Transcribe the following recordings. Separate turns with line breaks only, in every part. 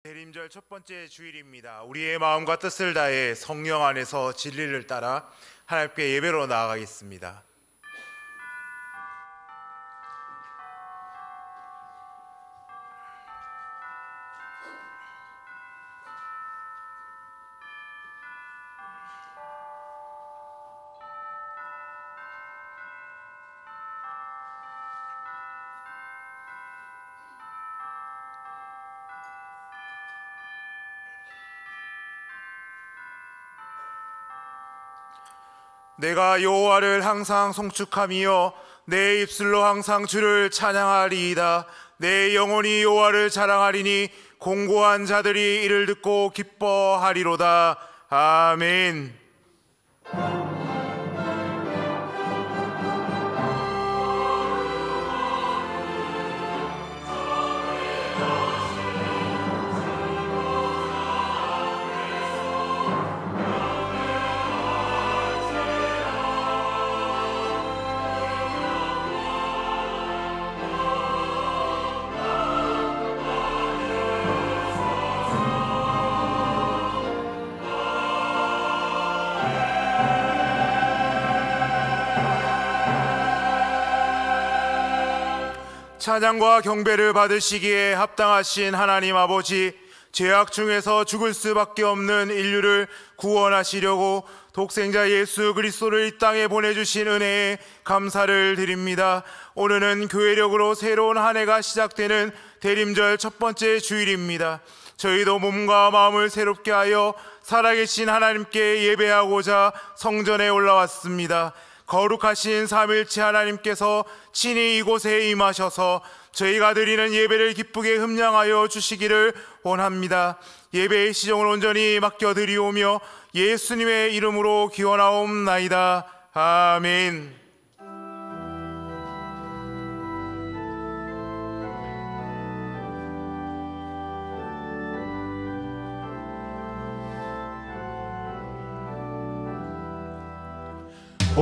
대림절 첫 번째 주일입니다. 우리의 마음과 뜻을 다해 성령 안에서 진리를 따라 하나님께 예배로 나아가겠습니다. 내가 여호와를 항상 송축하며 내 입술로 항상 주를 찬양하리이다. 내 영혼이 여호와를 자랑하리니 공고한 자들이 이를 듣고 기뻐하리로다. 아멘. 찬양과 경배를 받으시기에 합당하신 하나님 아버지, 죄악 중에서 죽을 수밖에 없는 인류를 구원하시려고 독생자 예수 그리스도를 이 땅에 보내주신 은혜에 감사를 드립니다. 오늘은 교회력으로 새로운 한 해가 시작되는 대림절 첫 번째 주일입니다. 저희도 몸과 마음을 새롭게 하여 살아계신 하나님께 예배하고자 성전에 올라왔습니다. 거룩하신 삼일체 하나님께서 친히 이곳에 임하셔서 저희가 드리는 예배를 기쁘게 흠량하여 주시기를 원합니다. 예배의 시종을 온전히 맡겨드리오며 예수님의 이름으로 기원하옵나이다. 아멘.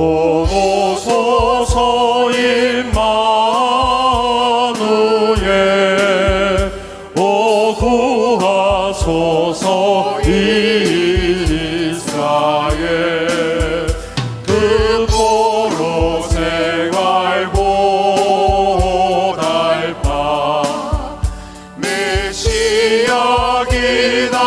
오소서 임마누엘, 오 구하소서 이스라엘. 그 포로 생활보 달파 메시아 기다립니다.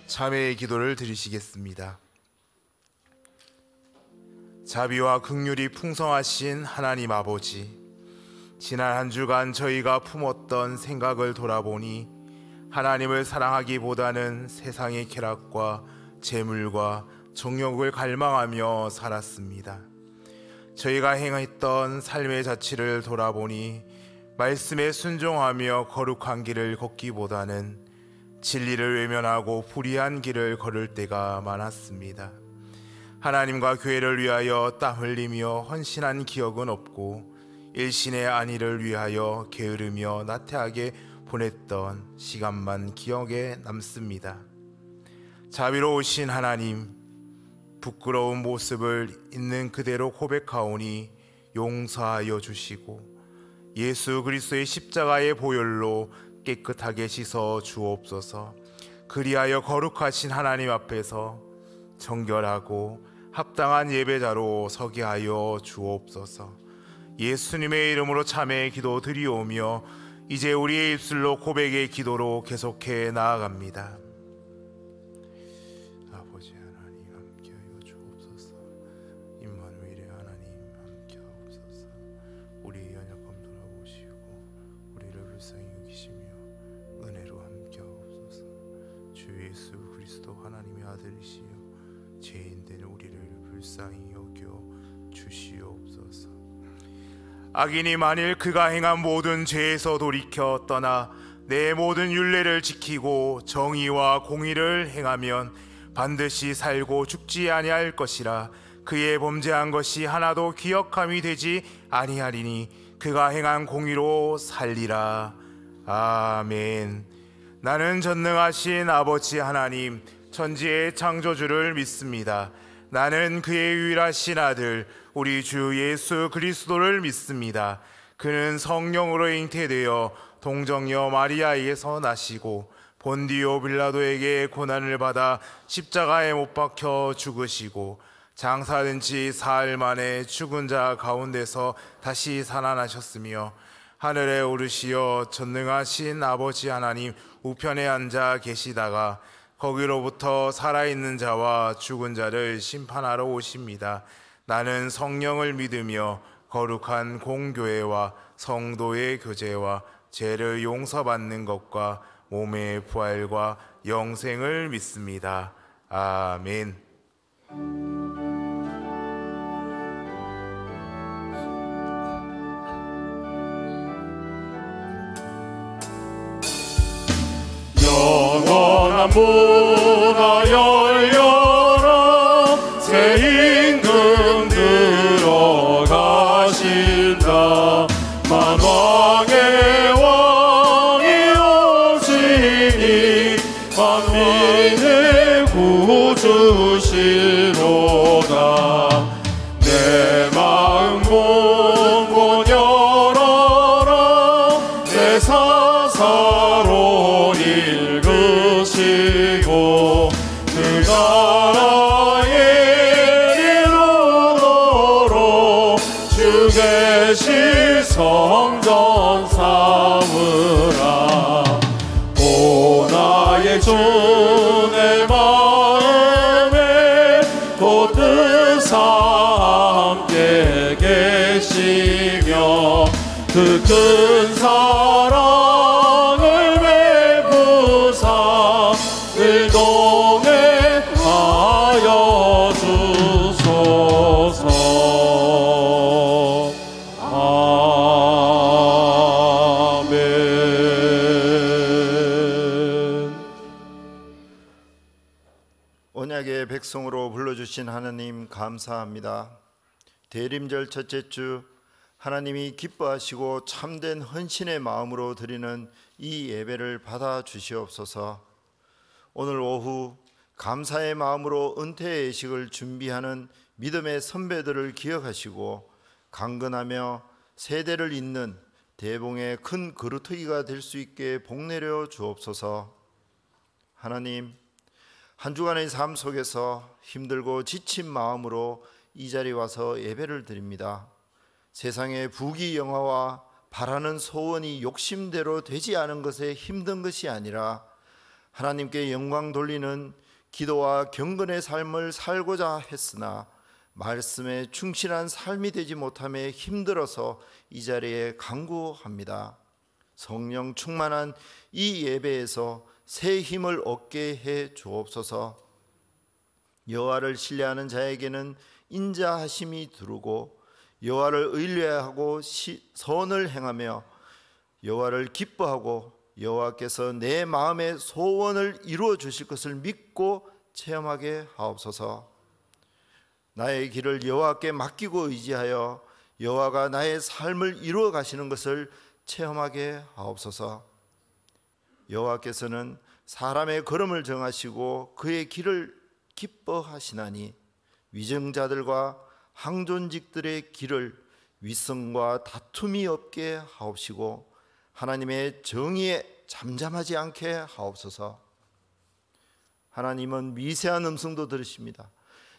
참회의 기도를 드리시겠습니다. 자비와 긍휼이 풍성하신 하나님 아버지, 지난 한 주간 저희가 품었던 생각을 돌아보니 하나님을 사랑하기보다는 세상의 쾌락과 재물과 정욕을 갈망하며 살았습니다. 저희가 행했던 삶의 자취를 돌아보니 말씀에 순종하며 거룩한 길을 걷기보다는 진리를 외면하고 불의한 길을 걸을 때가 많았습니다. 하나님과 교회를 위하여 땀 흘리며 헌신한 기억은 없고 일신의 안위를 위하여 게으르며 나태하게 보냈던 시간만 기억에 남습니다. 자비로우신 하나님, 부끄러운 모습을 있는 그대로 고백하오니 용서하여 주시고 예수 그리스도의 십자가의 보혈로 깨끗하게 씻어 주옵소서. 그리하여 거룩하신 하나님 앞에서 정결하고 합당한 예배자로 서게 하여 주옵소서. 예수님의 이름으로 참회의 기도 드리오며 이제 우리의 입술로 고백의 기도로 계속해 나아갑니다. 아버지 하나님 함께하여 주옵소서. 임마누엘의 하나님 함께하옵소서. 우리의 연약함 돌아보시고 우리를 불쌍히 여기시며 은혜로 함께하옵소서. 주 예수 그리스도 하나님의 아들이시여 죄인된 우리를 불쌍히 여겨 주시옵소서. 악인이 만일 그가 행한 모든 죄에서 돌이켜 떠나 내 모든 율례를 지키고 정의와 공의를 행하면 반드시 살고 죽지 아니할 것이라. 그의 범죄한 것이 하나도 기억함이 되지 아니하리니 그가 행한 공의로 살리라. 아멘. 나는 전능하신 아버지 하나님 천지의 창조주를 믿습니다. 나는 그의 유일하신 아들 우리 주 예수 그리스도를 믿습니다. 그는 성령으로 잉태되어 동정녀 마리아에게서 나시고 본디오 빌라도에게 고난을 받아 십자가에 못 박혀 죽으시고 장사된 지 사흘 만에 죽은 자 가운데서 다시 살아나셨으며 하늘에 오르시어 전능하신 아버지 하나님 우편에 앉아 계시다가 거기로부터 살아있는 자와 죽은 자를 심판하러 오십니다. 나는 성령을 믿으며 거룩한 공교회와 성도의 교제와 죄를 용서받는 것과 몸의 부활과 영생을 믿습니다. 아멘.
영원한 문화 열려라 새 임금 들어가신다. 만왕의 왕이 오시니 만민의 구주시로다. 내 마음 문고 열어라 내 사사로 읽으시고 그 나라의 이루도록 주 계실 성전 삼으라. 오 나의 주 내 마음에 돋드사 함께 계시며 그 큰 사랑을 베푸사 늘 동행하여 주소서. 아멘.
언약의 백성으로 불러주신 하나님 감사합니다. 대림절 첫째 주 하나님이 기뻐하시고 참된 헌신의 마음으로 드리는 이 예배를 받아 주시옵소서. 오늘 오후 감사의 마음으로 은퇴의 예식을 준비하는 믿음의 선배들을 기억하시고 강건하며 세대를 잇는 대봉의 큰 그루터기가 될 수 있게 복내려 주옵소서. 하나님, 한 주간의 삶 속에서 힘들고 지친 마음으로 이 자리에 와서 예배를 드립니다. 세상의 부귀영화와 바라는 소원이 욕심대로 되지 않은 것에 힘든 것이 아니라 하나님께 영광 돌리는 기도와 경건의 삶을 살고자 했으나 말씀에 충실한 삶이 되지 못함에 힘들어서 이 자리에 간구합니다. 성령 충만한 이 예배에서 새 힘을 얻게 해 주옵소서. 여호와를 신뢰하는 자에게는 인자하심이 두르고 여호와를 의뢰하고 선을 행하며 여호와를 기뻐하고 여호와께서 내 마음의 소원을 이루어 주실 것을 믿고 체험하게 하옵소서. 나의 길을 여호와께 맡기고 의지하여 여호와가 나의 삶을 이루어 가시는 것을 체험하게 하옵소서. 여호와께서는 사람의 걸음을 정하시고 그의 길을 기뻐하시나니 위정자들과 항존직들의 길을 위선과 다툼이 없게 하옵시고 하나님의 정의에 잠잠하지 않게 하옵소서. 하나님은 미세한 음성도 들으십니다.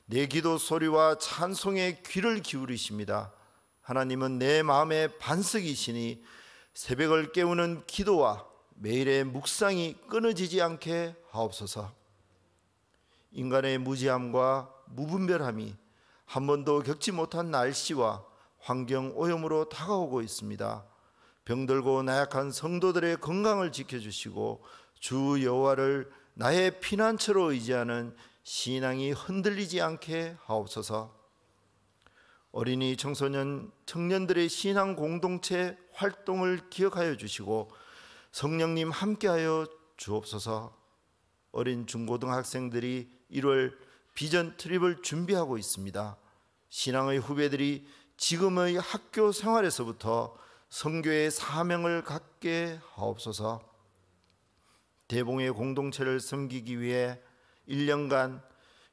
내 기도 소리와 찬송에 귀를 기울이십니다. 하나님은 내 마음의 반석이시니 새벽을 깨우는 기도와 매일의 묵상이 끊어지지 않게 하옵소서. 인간의 무지함과 무분별함이 한 번도 겪지 못한 날씨와 환경 오염으로 다가오고 있습니다. 병들고 나약한 성도들의 건강을 지켜주시고 주 여호와를 나의 피난처로 의지하는 신앙이 흔들리지 않게 하옵소서. 어린이, 청소년, 청년들의 신앙 공동체 활동을 기억하여 주시고 성령님 함께하여 주옵소서. 어린 중고등학생들이 1월 비전 트립을 준비하고 있습니다. 신앙의 후배들이 지금의 학교 생활에서부터 선교의 사명을 갖게 하옵소서. 대봉의 공동체를 섬기기 위해 1년간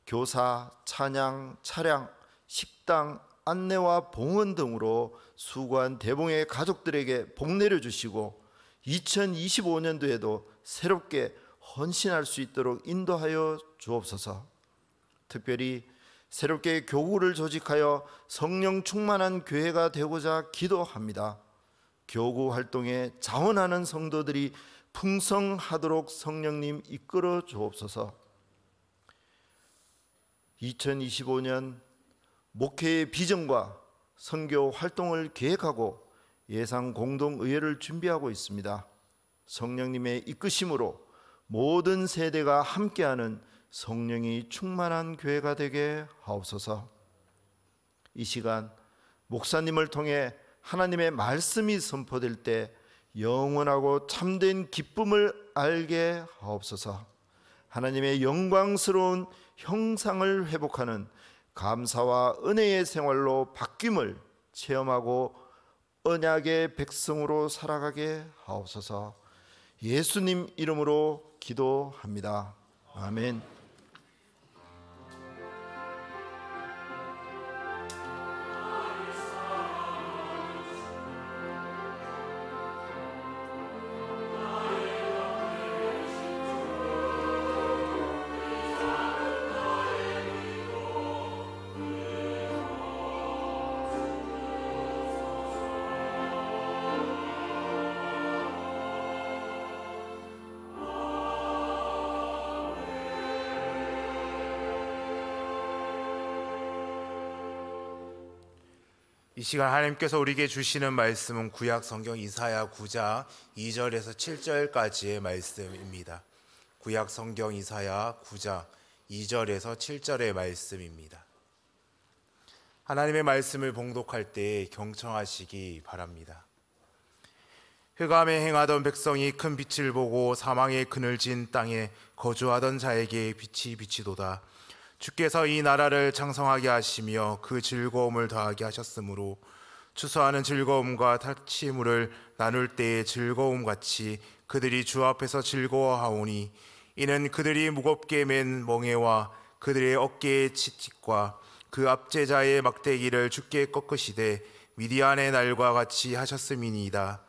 교사, 찬양, 차량, 식당, 안내와 봉헌 등으로 수고한 대봉의 가족들에게 복 내려주시고 2025년도에도 새롭게 헌신할 수 있도록 인도하여 주옵소서. 특별히 새롭게 교구를 조직하여 성령 충만한 교회가 되고자 기도합니다. 교구 활동에 자원하는 성도들이 풍성하도록 성령님 이끌어 주옵소서. 2025년 목회의 비전과 선교 활동을 계획하고 예상 공동의회를 준비하고 있습니다. 성령님의 이끄심으로 모든 세대가 함께하는 성령이 충만한 교회가 되게 하옵소서. 이 시간 목사님을 통해 하나님의 말씀이 선포될 때 영원하고 참된 기쁨을 알게 하옵소서. 하나님의 영광스러운 형상을 회복하는 감사와 은혜의 생활로 바뀜을 체험하고 언약의 백성으로 살아가게 하옵소서. 예수님 이름으로 기도합니다. 아멘.
이 시간 하나님께서 우리에게 주시는 말씀은 구약 성경 이사야 9장 2절에서 7절까지의 말씀입니다. 구약 성경 이사야 9장 2절에서 7절의 말씀입니다. 하나님의 말씀을 봉독할 때 경청하시기 바랍니다. 흑암에 행하던 백성이 큰 빛을 보고 사망의 그늘진 땅에 거주하던 자에게 빛이 비치도다. 주께서 이 나라를 창성하게 하시며 그 즐거움을 더하게 하셨으므로 추수하는 즐거움과 탈취물을 나눌 때의 즐거움같이 그들이 주 앞에서 즐거워하오니 이는 그들이 무겁게 맨 멍에와 그들의 어깨의 채찍과 그 압제자의 막대기를 주께 꺾으시되 미디안의 날과 같이 하셨음이니이다.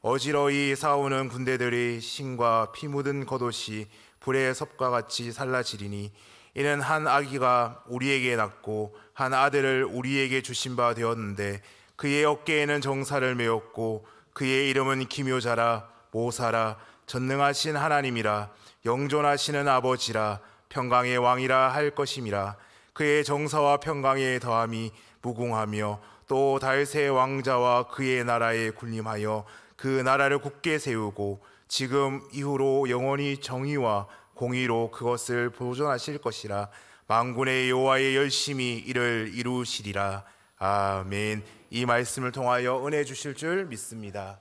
어지러이 싸우는 군대들의 신과 피 묻은 겉옷이 불의 섭과 같이 살라지리니 이는 한 아기가 우리에게 낳고 한 아들을 우리에게 주신 바 되었는데 그의 어깨에는 정사를 메었고 그의 이름은 기묘자라 모사라 전능하신 하나님이라 영존하시는 아버지라 평강의 왕이라 할 것임이라. 그의 정사와 평강의 더함이 무궁하며 또 다윗의 왕자와 그의 나라에 군림하여 그 나라를 굳게 세우고 지금 이후로 영원히 정의와 공의로 그것을 보존하실 것이라. 만군의 여호와의 열심히 이를 이루시리라. 아멘. 이 말씀을 통하여 은혜 주실 줄 믿습니다.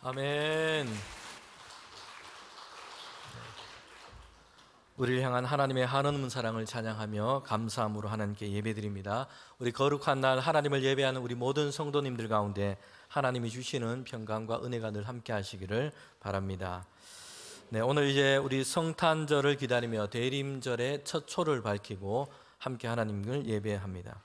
아멘. 우리를 향한 하나님의 한없는 사랑을 찬양하며 감사함으로 하나님께 예배드립니다. 우리 거룩한 날 하나님을 예배하는 우리 모든 성도님들 가운데 하나님이 주시는 평강과 은혜가 늘 함께 하시기를 바랍니다. 네, 오늘 이제 우리 성탄절을 기다리며 대림절의 첫 초를 밝히고 함께 하나님을 예배합니다.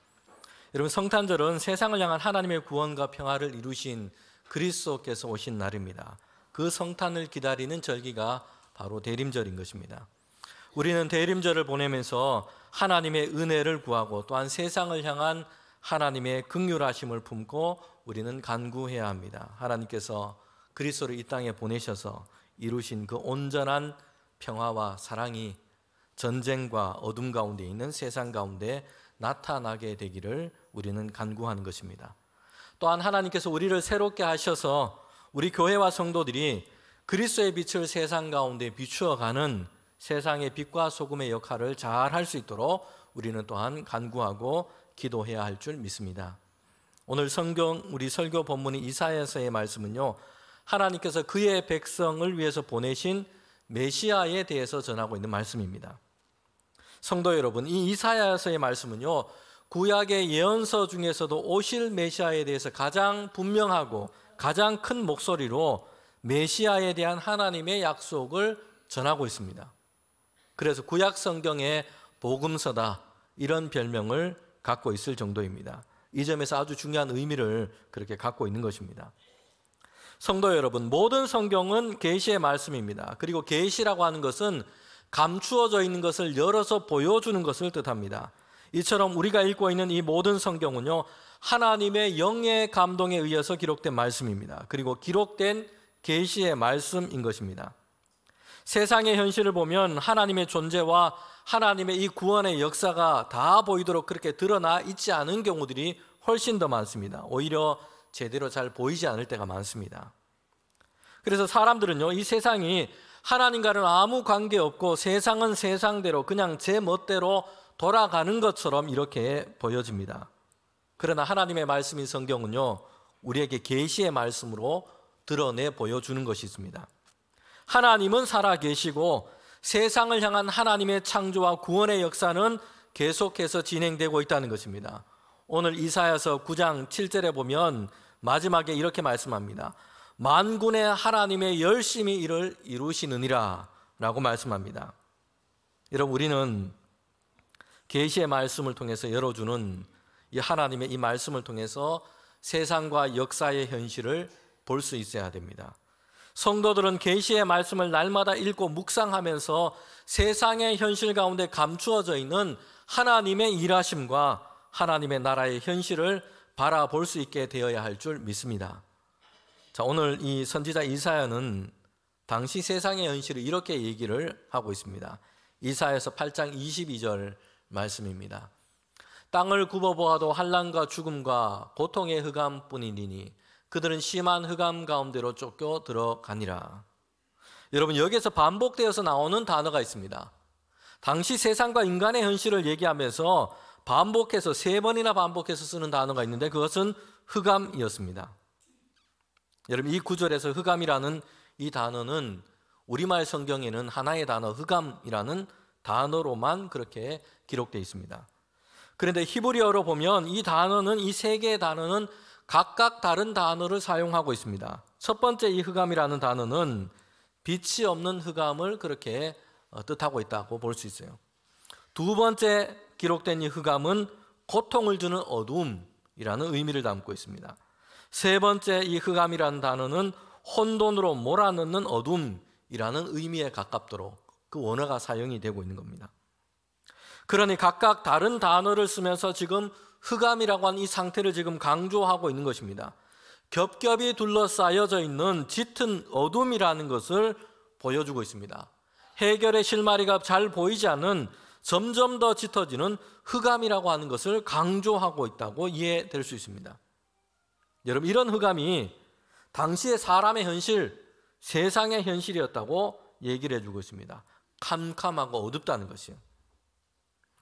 여러분, 성탄절은 세상을 향한 하나님의 구원과 평화를 이루신 그리스도께서 오신 날입니다. 그 성탄을 기다리는 절기가 바로 대림절인 것입니다. 우리는 대림절을 보내면서 하나님의 은혜를 구하고 또한 세상을 향한 하나님의 긍휼하심을 품고 우리는 간구해야 합니다. 하나님께서 그리스도를 이 땅에 보내셔서 이루신 그 온전한 평화와 사랑이 전쟁과 어둠 가운데 있는 세상 가운데 나타나게 되기를 우리는 간구하는 것입니다. 또한 하나님께서 우리를 새롭게 하셔서 우리 교회와 성도들이 그리스도의 빛을 세상 가운데 비추어가는 세상의 빛과 소금의 역할을 잘 할 수 있도록 우리는 또한 간구하고 기도해야 할 줄 믿습니다. 오늘 우리 설교 본문인 이사야서의 말씀은요, 하나님께서 그의 백성을 위해서 보내신 메시아에 대해서 전하고 있는 말씀입니다. 성도 여러분, 이 이사야서의 말씀은요, 구약의 예언서 중에서도 오실 메시아에 대해서 가장 분명하고 가장 큰 목소리로 메시아에 대한 하나님의 약속을 전하고 있습니다. 그래서 구약 성경의 복음서다, 이런 별명을 갖고 있을 정도입니다. 이 점에서 아주 중요한 의미를 그렇게 갖고 있는 것입니다. 성도 여러분, 모든 성경은 계시의 말씀입니다. 그리고 계시라고 하는 것은 감추어져 있는 것을 열어서 보여주는 것을 뜻합니다. 이처럼 우리가 읽고 있는 이 모든 성경은요, 하나님의 영의 감동에 의해서 기록된 말씀입니다. 그리고 기록된 계시의 말씀인 것입니다. 세상의 현실을 보면 하나님의 존재와 하나님의 이 구원의 역사가 다 보이도록 그렇게 드러나 있지 않은 경우들이 훨씬 더 많습니다. 오히려 제대로 잘 보이지 않을 때가 많습니다. 그래서 사람들은요, 이 세상이 하나님과는 아무 관계없고 세상은 세상대로 그냥 제 멋대로 돌아가는 것처럼 이렇게 보여집니다. 그러나 하나님의 말씀인 성경은요, 우리에게 계시의 말씀으로 드러내 보여주는 것이 있습니다. 하나님은 살아계시고 세상을 향한 하나님의 창조와 구원의 역사는 계속해서 진행되고 있다는 것입니다. 오늘 이사야서 9장 7절에 보면 마지막에 이렇게 말씀합니다. 만군의 하나님의 열심히 이를 이루시느니라 라고 말씀합니다. 여러분, 우리는 계시의 말씀을 통해서 열어주는 이 하나님의 이 말씀을 통해서 세상과 역사의 현실을 볼 수 있어야 됩니다. 성도들은 계시의 말씀을 날마다 읽고 묵상하면서 세상의 현실 가운데 감추어져 있는 하나님의 일하심과 하나님의 나라의 현실을 바라볼 수 있게 되어야 할 줄 믿습니다. 자, 오늘 이 선지자 이사야는 당시 세상의 현실을 이렇게 얘기를 하고 있습니다. 이사야서 8장 22절 말씀입니다. 땅을 굽어보아도 환난과 죽음과 고통의 흑암뿐이니 그들은 심한 흑암 가운데로 쫓겨 들어가니라. 여러분, 여기에서 반복되어서 나오는 단어가 있습니다. 당시 세상과 인간의 현실을 얘기하면서 반복해서 3번이나 반복해서 쓰는 단어가 있는데 그것은 흑암이었습니다. 여러분, 이 구절에서 흑암이라는 이 단어는 우리말 성경에는 하나의 단어 흑암이라는 단어로만 그렇게 기록되어 있습니다. 그런데 히브리어로 보면 이 단어는, 이 3개의 단어는 각각 다른 단어를 사용하고 있습니다. 첫 번째 이 흑암이라는 단어는 빛이 없는 흑암을 그렇게 뜻하고 있다고 볼 수 있어요. 두 번째 기록된 이 흑암은 고통을 주는 어두움이라는 의미를 담고 있습니다. 세 번째 이 흑암이라는 단어는 혼돈으로 몰아넣는 어둠이라는 의미에 가깝도록 그 원어가 사용이 되고 있는 겁니다. 그러니 각각 다른 단어를 쓰면서 지금 흑암이라고 하는 이 상태를 지금 강조하고 있는 것입니다. 겹겹이 둘러싸여져 있는 짙은 어둠이라는 것을 보여주고 있습니다. 해결의 실마리가 잘 보이지 않는 점점 더 짙어지는 흑암이라고 하는 것을 강조하고 있다고 이해될 수 있습니다. 여러분, 이런 흑암이 당시의 사람의 현실, 세상의 현실이었다고 얘기를 해주고 있습니다. 캄캄하고 어둡다는 것이요.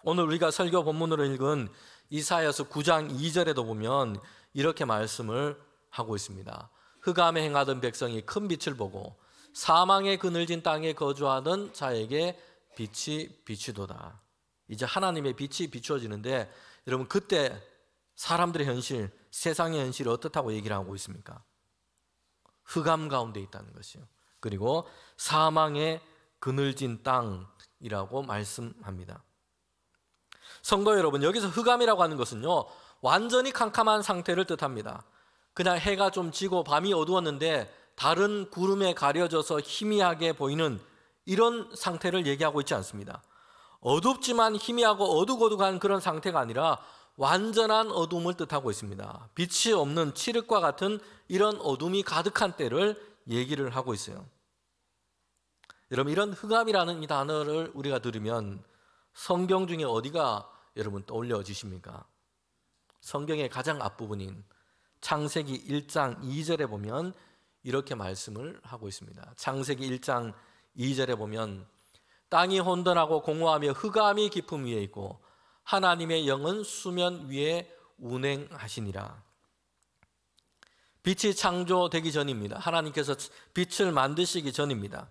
오늘 우리가 설교 본문으로 읽은 이사야서 9장 2절에도 보면 이렇게 말씀을 하고 있습니다. 흑암에 행하던 백성이 큰 빛을 보고 사망의 그늘진 땅에 거주하던 자에게 빛이 비추도다. 이제 하나님의 빛이 비추어지는데 여러분 그때 사람들의 현실, 세상의 현실이 어떻다고 얘기를 하고 있습니까? 흑암 가운데 있다는 것이요. 그리고 사망의 그늘진 땅이라고 말씀합니다. 성도 여러분, 여기서 흑암이라고 하는 것은요, 완전히 캄캄한 상태를 뜻합니다. 그냥 해가 좀 지고 밤이 어두웠는데 다른 구름에 가려져서 희미하게 보이는 이런 상태를 얘기하고 있지 않습니다. 어둡지만 희미하고 어둑어둑한 그런 상태가 아니라 완전한 어둠을 뜻하고 있습니다. 빛이 없는 칠흑과 같은 이런 어둠이 가득한 때를 얘기를 하고 있어요. 여러분, 이런 흑암이라는 이 단어를 우리가 들으면 성경 중에 어디가 여러분 떠올려지십니까? 성경의 가장 앞부분인 창세기 1장 2절에 보면 이렇게 말씀을 하고 있습니다. 창세기 1장 2절에 보면 땅이 혼돈하고 공허하며 흑암이 깊음 위에 있고 하나님의 영은 수면 위에 운행하시니라. 빛이 창조되기 전입니다. 하나님께서 빛을 만드시기 전입니다.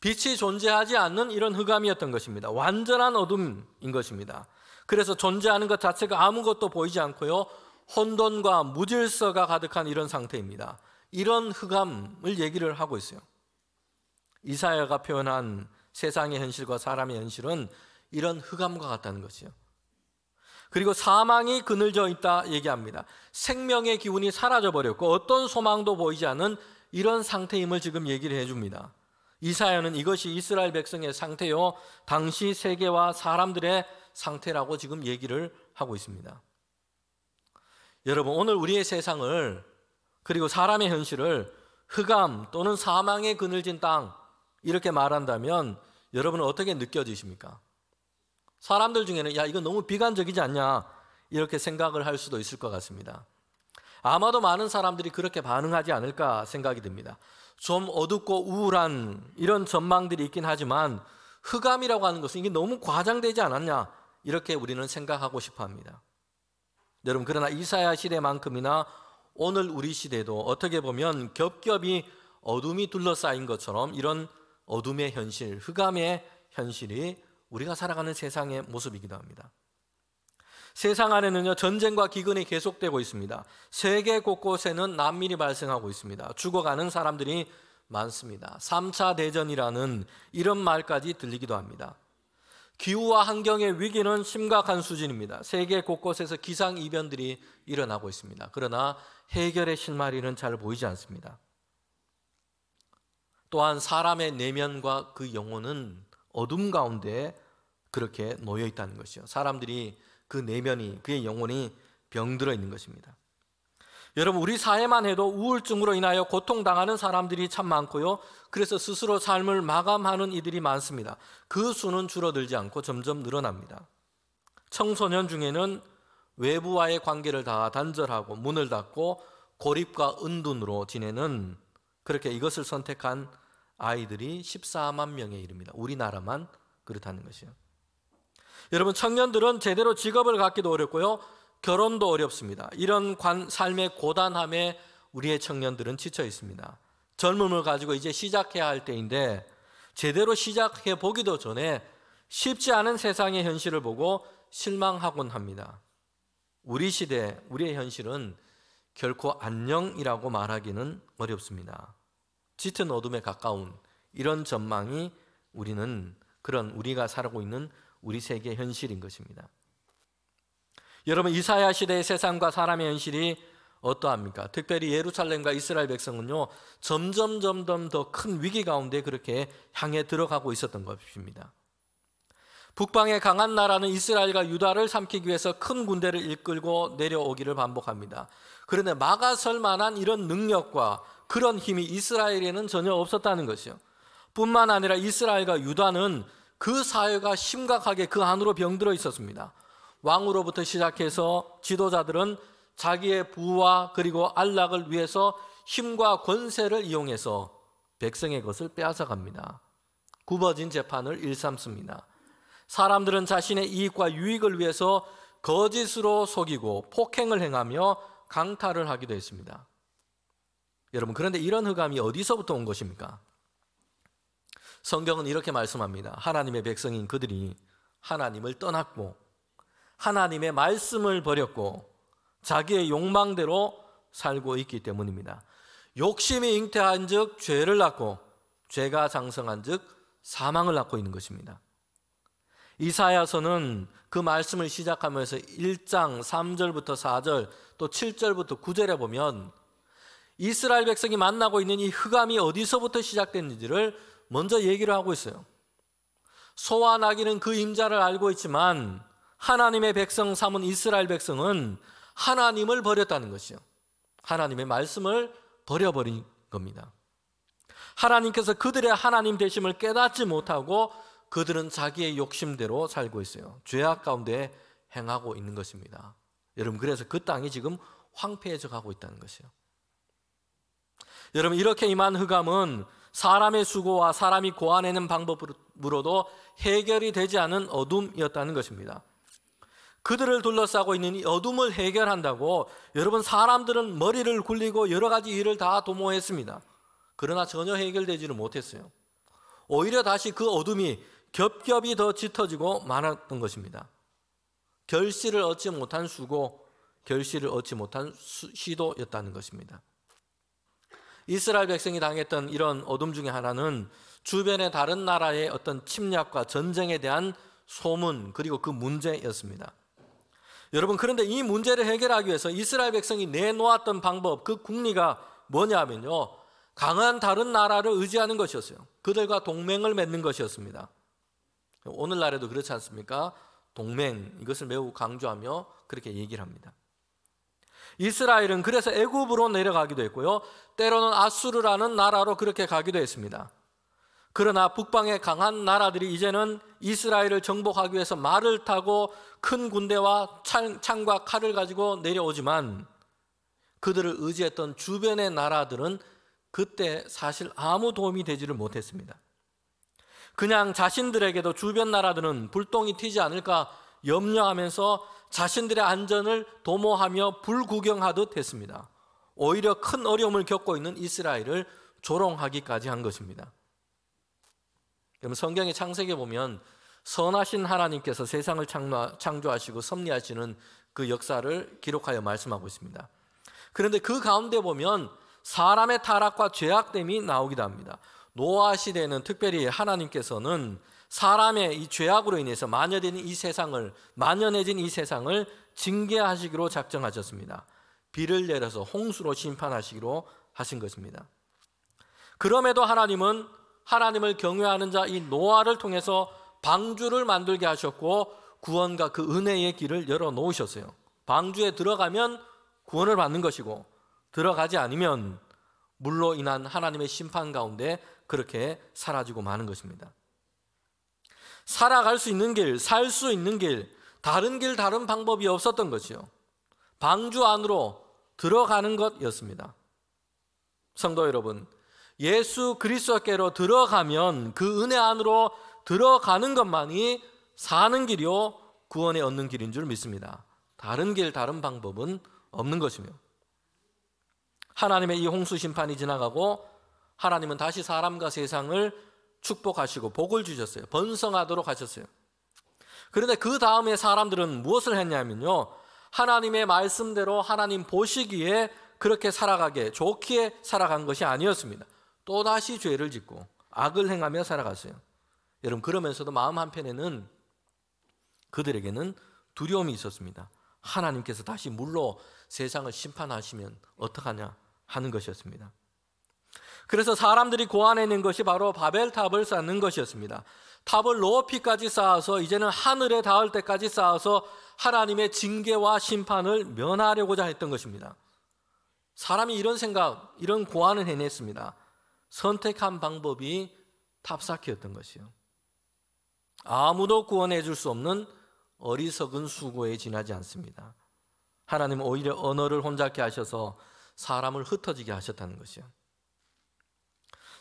빛이 존재하지 않는 이런 흑암이었던 것입니다. 완전한 어둠인 것입니다. 그래서 존재하는 것 자체가 아무것도 보이지 않고요, 혼돈과 무질서가 가득한 이런 상태입니다. 이런 흑암을 얘기를 하고 있어요. 이사야가 표현한 세상의 현실과 사람의 현실은 이런 흑암과 같다는 것이요. 그리고 사망이 그늘져 있다 얘기합니다. 생명의 기운이 사라져버렸고 어떤 소망도 보이지 않는 이런 상태임을 지금 얘기를 해줍니다. 이사야는 이것이 이스라엘 백성의 상태요, 당시 세계와 사람들의 상태라고 지금 얘기를 하고 있습니다. 여러분, 오늘 우리의 세상을 그리고 사람의 현실을 흑암 또는 사망의 그늘진 땅 이렇게 말한다면 여러분은 어떻게 느껴지십니까? 사람들 중에는 야, 이거 너무 비관적이지 않냐 이렇게 생각을 할 수도 있을 것 같습니다. 아마도 많은 사람들이 그렇게 반응하지 않을까 생각이 듭니다. 좀 어둡고 우울한 이런 전망들이 있긴 하지만 흑암이라고 하는 것은 이게 너무 과장되지 않았냐 이렇게 우리는 생각하고 싶어 합니다. 여러분, 그러나 이사야 시대만큼이나 오늘 우리 시대도 어떻게 보면 겹겹이 어둠이 둘러싸인 것처럼 이런 어둠의 현실, 흑암의 현실이 우리가 살아가는 세상의 모습이기도 합니다. 세상 안에는요, 전쟁과 기근이 계속되고 있습니다. 세계 곳곳에는 난민이 발생하고 있습니다. 죽어가는 사람들이 많습니다. 3차 대전이라는 이런 말까지 들리기도 합니다. 기후와 환경의 위기는 심각한 수준입니다. 세계 곳곳에서 기상이변들이 일어나고 있습니다. 그러나 해결의 실마리는 잘 보이지 않습니다. 또한 사람의 내면과 그 영혼은 어둠 가운데 그렇게 놓여 있다는 것이요. 사람들이 그 내면이, 그의 영혼이 병들어 있는 것입니다. 여러분, 우리 사회만 해도 우울증으로 인하여 고통당하는 사람들이 참 많고요, 그래서 스스로 삶을 마감하는 이들이 많습니다. 그 수는 줄어들지 않고 점점 늘어납니다. 청소년 중에는 외부와의 관계를 다 단절하고 문을 닫고 고립과 은둔으로 지내는, 그렇게 이것을 선택한 아이들이 14만 명에 이릅니다. 우리나라만 그렇다는 것이요. 여러분, 청년들은 제대로 직업을 갖기도 어렵고요, 결혼도 어렵습니다. 이런 삶의 고단함에 우리의 청년들은 지쳐 있습니다. 젊음을 가지고 이제 시작해야 할 때인데 제대로 시작해 보기도 전에 쉽지 않은 세상의 현실을 보고 실망하곤 합니다. 우리 시대, 우리의 현실은 결코 안녕이라고 말하기는 어렵습니다. 짙은 어둠에 가까운 이런 전망이 우리가 살고 있는 우리 세계의 현실인 것입니다. 여러분, 이사야 시대의 세상과 사람의 현실이 어떠합니까? 특별히 예루살렘과 이스라엘 백성은요, 점점 더 큰 위기 가운데 그렇게 향해 들어가고 있었던 것입니다. 북방의 강한 나라는 이스라엘과 유다를 삼키기 위해서 큰 군대를 이끌고 내려오기를 반복합니다. 그런데 막아설 만한 이런 능력과 그런 힘이 이스라엘에는 전혀 없었다는 것이요. 뿐만 아니라 이스라엘과 유다는 그 사회가 심각하게 그 안으로 병들어 있었습니다. 왕으로부터 시작해서 지도자들은 자기의 부와 그리고 안락을 위해서 힘과 권세를 이용해서 백성의 것을 빼앗아갑니다. 굽어진 재판을 일삼습니다. 사람들은 자신의 이익과 유익을 위해서 거짓으로 속이고 폭행을 행하며 강탈을 하기도 했습니다. 여러분, 그런데 이런 흑암이 어디서부터 온 것입니까? 성경은 이렇게 말씀합니다. 하나님의 백성인 그들이 하나님을 떠났고 하나님의 말씀을 버렸고 자기의 욕망대로 살고 있기 때문입니다. 욕심이 잉태한 즉 죄를 낳고 죄가 장성한 즉 사망을 낳고 있는 것입니다. 이사야서는 그 말씀을 시작하면서 1장 3절부터 4절 또 7절부터 9절에 보면 이스라엘 백성이 만나고 있는 이 흑암이 어디서부터 시작됐는지를 먼저 얘기를 하고 있어요. 소와 나귀는 그 임자를 알고 있지만 하나님의 백성 삼은 이스라엘 백성은 하나님을 버렸다는 것이요. 하나님의 말씀을 버려버린 겁니다. 하나님께서 그들의 하나님 되심을 깨닫지 못하고 그들은 자기의 욕심대로 살고 있어요. 죄악 가운데 행하고 있는 것입니다. 여러분, 그래서 그 땅이 지금 황폐해져 가고 있다는 것이요. 여러분, 이렇게 임한 흑암은 사람의 수고와 사람이 고안해낸 방법으로도 해결이 되지 않은 어둠이었다는 것입니다. 그들을 둘러싸고 있는 이 어둠을 해결한다고 여러분, 사람들은 머리를 굴리고 여러 가지 일을 다 도모했습니다. 그러나 전혀 해결되지를 못했어요. 오히려 다시 그 어둠이 겹겹이 더 짙어지고 많았던 것입니다. 결실을 얻지 못한 수고, 결실을 얻지 못한 시도였다는 것입니다. 이스라엘 백성이 당했던 이런 어둠 중에 하나는 주변의 다른 나라의 어떤 침략과 전쟁에 대한 소문, 그리고 그 문제였습니다. 여러분, 그런데 이 문제를 해결하기 위해서 이스라엘 백성이 내놓았던 방법, 그 궁리가 뭐냐면요, 강한 다른 나라를 의지하는 것이었어요. 그들과 동맹을 맺는 것이었습니다. 오늘날에도 그렇지 않습니까? 동맹, 이것을 매우 강조하며 그렇게 얘기를 합니다. 이스라엘은 그래서 애굽으로 내려가기도 했고요, 때로는 아수르라는 나라로 그렇게 가기도 했습니다. 그러나 북방의 강한 나라들이 이제는 이스라엘을 정복하기 위해서 말을 타고 큰 군대와 창과 칼을 가지고 내려오지만 그들을 의지했던 주변의 나라들은 그때 사실 아무 도움이 되지를 못했습니다. 그냥 자신들에게도 주변 나라들은 불똥이 튀지 않을까 염려하면서 자신들의 안전을 도모하며 불구경하듯 했습니다. 오히려 큰 어려움을 겪고 있는 이스라엘을 조롱하기까지 한 것입니다. 여러분, 성경의 창세기에 보면 선하신 하나님께서 세상을 창조하시고 섭리하시는 그 역사를 기록하여 말씀하고 있습니다. 그런데 그 가운데 보면 사람의 타락과 죄악됨이 나오기도 합니다. 노아 시대에는 특별히 하나님께서는 사람의 이 죄악으로 인해서 만연해진 이 세상을 징계하시기로 작정하셨습니다. 비를 내려서 홍수로 심판하시기로 하신 것입니다. 그럼에도 하나님은 하나님을 경외하는 자 이 노아를 통해서 방주를 만들게 하셨고 구원과 그 은혜의 길을 열어놓으셨어요. 방주에 들어가면 구원을 받는 것이고 들어가지 않으면 물로 인한 하나님의 심판 가운데 그렇게 사라지고 마는 것입니다. 살아갈 수 있는 길, 살 수 있는 길, 다른 길, 다른 방법이 없었던 것이요. 방주 안으로 들어가는 것이었습니다. 성도 여러분, 예수 그리스도께로 들어가면 그 은혜 안으로 들어가는 것만이 사는 길이요 구원에 얻는 길인 줄 믿습니다. 다른 길, 다른 방법은 없는 것이며, 하나님의 이 홍수 심판이 지나가고 하나님은 다시 사람과 세상을 축복하시고 복을 주셨어요. 번성하도록 하셨어요. 그런데 그 다음에 사람들은 무엇을 했냐면요, 하나님의 말씀대로 하나님 보시기에 그렇게 살아가게 좋기에 살아간 것이 아니었습니다. 또다시 죄를 짓고 악을 행하며 살아갔어요. 여러분, 그러면서도 마음 한편에는 그들에게는 두려움이 있었습니다. 하나님께서 다시 물로 세상을 심판하시면 어떡하냐 하는 것이었습니다. 그래서 사람들이 고안해낸 것이 바로 바벨탑을 쌓는 것이었습니다. 탑을 높이까지 쌓아서 이제는 하늘에 닿을 때까지 쌓아서 하나님의 징계와 심판을 면하려고자 했던 것입니다. 사람이 이런 생각, 이런 고안을 해냈습니다. 선택한 방법이 탑쌓기였던 것이요. 아무도 구원해 줄 수 없는 어리석은 수고에 지나지 않습니다. 하나님은 오히려 언어를 혼잡게 하셔서 사람을 흩어지게 하셨다는 것이요.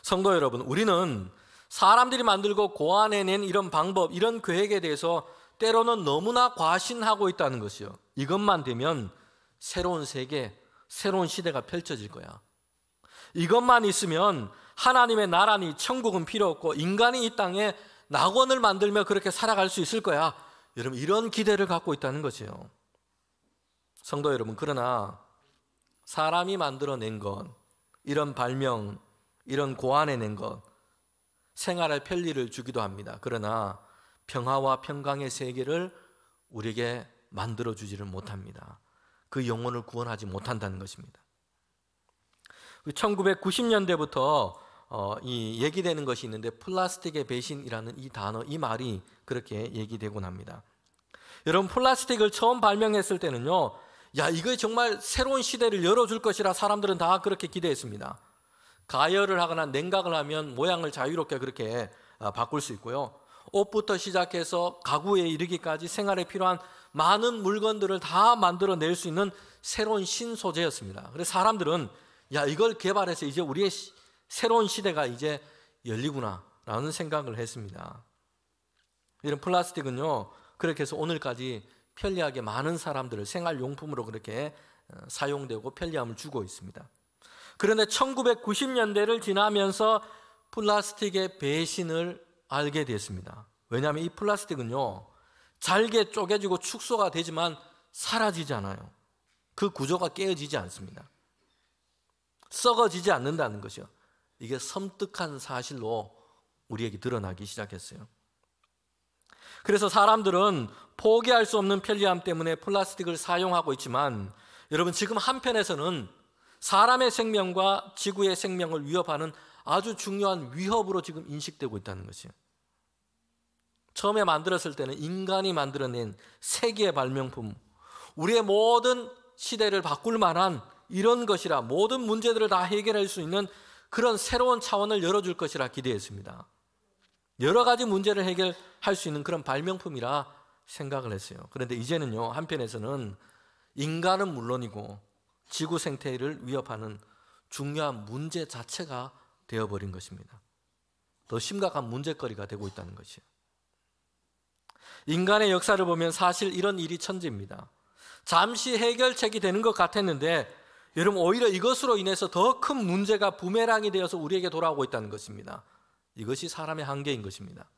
성도 여러분, 우리는 사람들이 만들고 고안해낸 이런 방법, 이런 계획에 대해서 때로는 너무나 과신하고 있다는 것이요. 이것만 되면 새로운 세계, 새로운 시대가 펼쳐질 거야. 이것만 있으면 하나님의 나라니 천국은 필요 없고 인간이 이 땅에 낙원을 만들며 그렇게 살아갈 수 있을 거야. 여러분, 이런 기대를 갖고 있다는 거죠. 성도 여러분, 그러나 사람이 만들어낸 것, 이런 발명, 이런 고안해낸 것, 생활할 편리를 주기도 합니다. 그러나 평화와 평강의 세계를 우리에게 만들어주지를 못합니다. 그 영혼을 구원하지 못한다는 것입니다. 1990년대부터 이 얘기되는 것이 있는데, 플라스틱의 배신이라는 이 단어, 이 말이 그렇게 얘기되곤 합니다. 여러분, 플라스틱을 처음 발명했을 때는요, 야, 이거 정말 새로운 시대를 열어줄 것이라 사람들은 다 그렇게 기대했습니다. 가열을 하거나 냉각을 하면 모양을 자유롭게 그렇게 바꿀 수 있고요. 옷부터 시작해서 가구에 이르기까지 생활에 필요한 많은 물건들을 다 만들어낼 수 있는 새로운 신소재였습니다. 그래서 사람들은 야, 이걸 개발해서 이제 우리의 새로운 시대가 이제 열리구나 라는 생각을 했습니다. 이런 플라스틱은요, 그렇게 해서 오늘까지 편리하게 많은 사람들을 생활용품으로 그렇게 사용되고 편리함을 주고 있습니다. 그런데 1990년대를 지나면서 플라스틱의 배신을 알게 됐습니다. 왜냐하면 이 플라스틱은요, 잘게 쪼개지고 축소가 되지만 사라지지 않아요. 그 구조가 깨어지지 않습니다. 썩어지지 않는다는 것이요. 이게 섬뜩한 사실로 우리에게 드러나기 시작했어요. 그래서 사람들은 포기할 수 없는 편리함 때문에 플라스틱을 사용하고 있지만, 여러분, 지금 한편에서는 사람의 생명과 지구의 생명을 위협하는 아주 중요한 위협으로 지금 인식되고 있다는 것이에요. 처음에 만들었을 때는 인간이 만들어낸 세계의 발명품, 우리의 모든 시대를 바꿀 만한 이런 것이라, 모든 문제들을 다 해결할 수 있는 그런 새로운 차원을 열어줄 것이라 기대했습니다. 여러 가지 문제를 해결할 수 있는 그런 발명품이라 생각을 했어요. 그런데 이제는요, 한편에서는 인간은 물론이고 지구 생태를 위협하는 중요한 문제 자체가 되어버린 것입니다. 더 심각한 문제거리가 되고 있다는 것이에요. 인간의 역사를 보면 사실 이런 일이 천지입니다. 잠시 해결책이 되는 것 같았는데, 여러분, 오히려 이것으로 인해서 더 큰 문제가 부메랑이 되어서 우리에게 돌아오고 있다는 것입니다. 이것이 사람의 한계인 것입니다.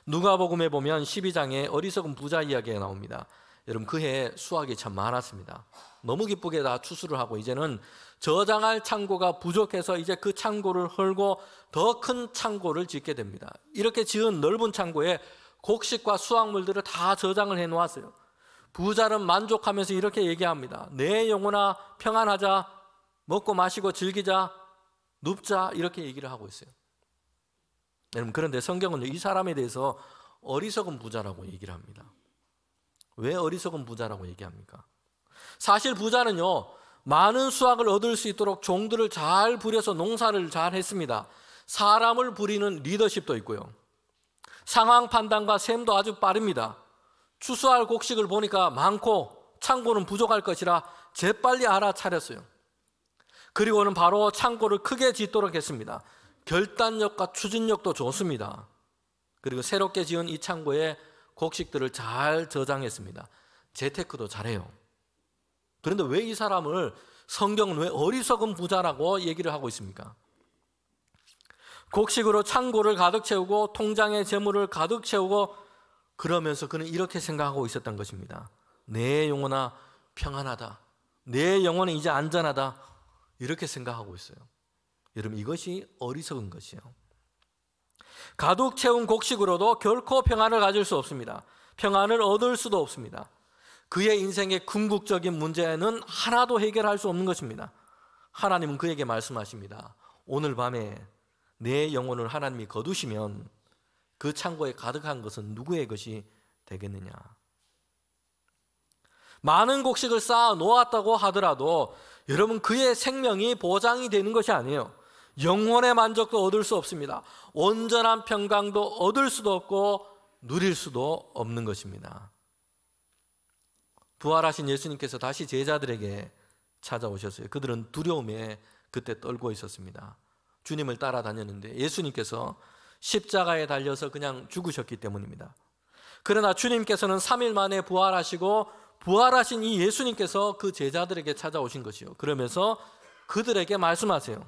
누가복음에 보면 12장에 어리석은 부자 이야기가 나옵니다. 여러분, 그 해에 수확이 참 많았습니다. 너무 기쁘게 다 추수를 하고 이제는 저장할 창고가 부족해서 이제 그 창고를 헐고 더 큰 창고를 짓게 됩니다. 이렇게 지은 넓은 창고에 곡식과 수확물들을 다 저장을 해놓았어요. 부자는 만족하면서 이렇게 얘기합니다. 내 영혼아 평안하자, 먹고 마시고 즐기자, 눕자, 이렇게 얘기를 하고 있어요. 여러분, 그런데 성경은 이 사람에 대해서 어리석은 부자라고 얘기를 합니다. 왜 어리석은 부자라고 얘기합니까? 사실 부자는요, 많은 수확을 얻을 수 있도록 종들을 잘 부려서 농사를 잘 했습니다. 사람을 부리는 리더십도 있고요. 상황 판단과 셈도 아주 빠릅니다. 추수할 곡식을 보니까 많고 창고는 부족할 것이라 재빨리 알아차렸어요. 그리고는 바로 창고를 크게 짓도록 했습니다. 결단력과 추진력도 좋습니다. 그리고 새롭게 지은 이 창고에 곡식들을 잘 저장했습니다. 재테크도 잘해요. 그런데 왜 이 사람을 성경은 왜 어리석은 부자라고 얘기를 하고 있습니까? 곡식으로 창고를 가득 채우고 통장에 재물을 가득 채우고 그러면서 그는 이렇게 생각하고 있었던 것입니다. 내 영혼아 평안하다. 내 영혼은 이제 안전하다. 이렇게 생각하고 있어요. 여러분, 이것이 어리석은 것이에요. 가득 채운 곡식으로도 결코 평안을 가질 수 없습니다. 평안을 얻을 수도 없습니다. 그의 인생의 궁극적인 문제는 하나도 해결할 수 없는 것입니다. 하나님은 그에게 말씀하십니다. 오늘 밤에 내 영혼을 하나님이 거두시면 그 창고에 가득한 것은 누구의 것이 되겠느냐. 많은 곡식을 쌓아 놓았다고 하더라도 여러분, 그의 생명이 보장이 되는 것이 아니에요. 영혼의 만족도 얻을 수 없습니다. 온전한 평강도 얻을 수도 없고 누릴 수도 없는 것입니다. 부활하신 예수님께서 다시 제자들에게 찾아오셨어요. 그들은 두려움에 그때 떨고 있었습니다. 주님을 따라다녔는데 예수님께서 십자가에 달려서 그냥 죽으셨기 때문입니다. 그러나 주님께서는 3일 만에 부활하시고 부활하신 이 예수님께서 그 제자들에게 찾아오신 것이요. 그러면서 그들에게 말씀하세요.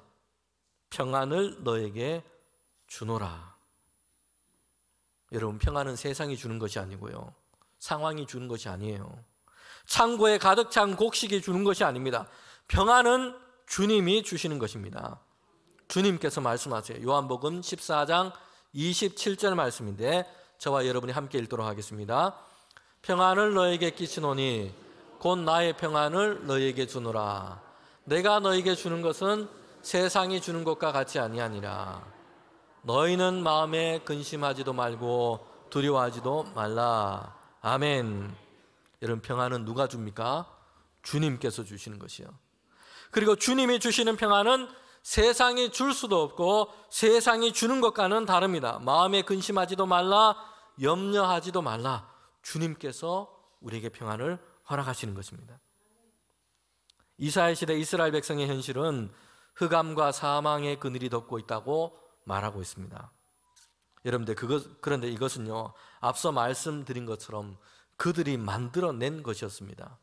평안을 너에게 주노라. 여러분, 평안은 세상이 주는 것이 아니고요, 상황이 주는 것이 아니에요. 창고에 가득 찬 곡식이 주는 것이 아닙니다. 평안은 주님이 주시는 것입니다. 주님께서 말씀하세요. 요한복음 14장 27절 말씀인데 저와 여러분이 함께 읽도록 하겠습니다. 평안을 너에게 끼치노니 곧 나의 평안을 너에게 주노라. 내가 너에게 주는 것은 세상이 주는 것과 같이 아니하니라. 너희는 마음에 근심하지도 말고 두려워하지도 말라. 아멘. 여러분, 평안은 누가 줍니까? 주님께서 주시는 것이요. 그리고 주님이 주시는 평안은 세상이 줄 수도 없고 세상이 주는 것과는 다릅니다. 마음에 근심하지도 말라, 염려하지도 말라. 주님께서 우리에게 평안을 허락하시는 것입니다. 이사야 시대 이스라엘 백성의 현실은 흑암과 사망의 그늘이 덮고 있다고 말하고 있습니다. 여러분들, 그런데 이것은요, 앞서 말씀드린 것처럼 그들이 만들어낸 것이었습니다.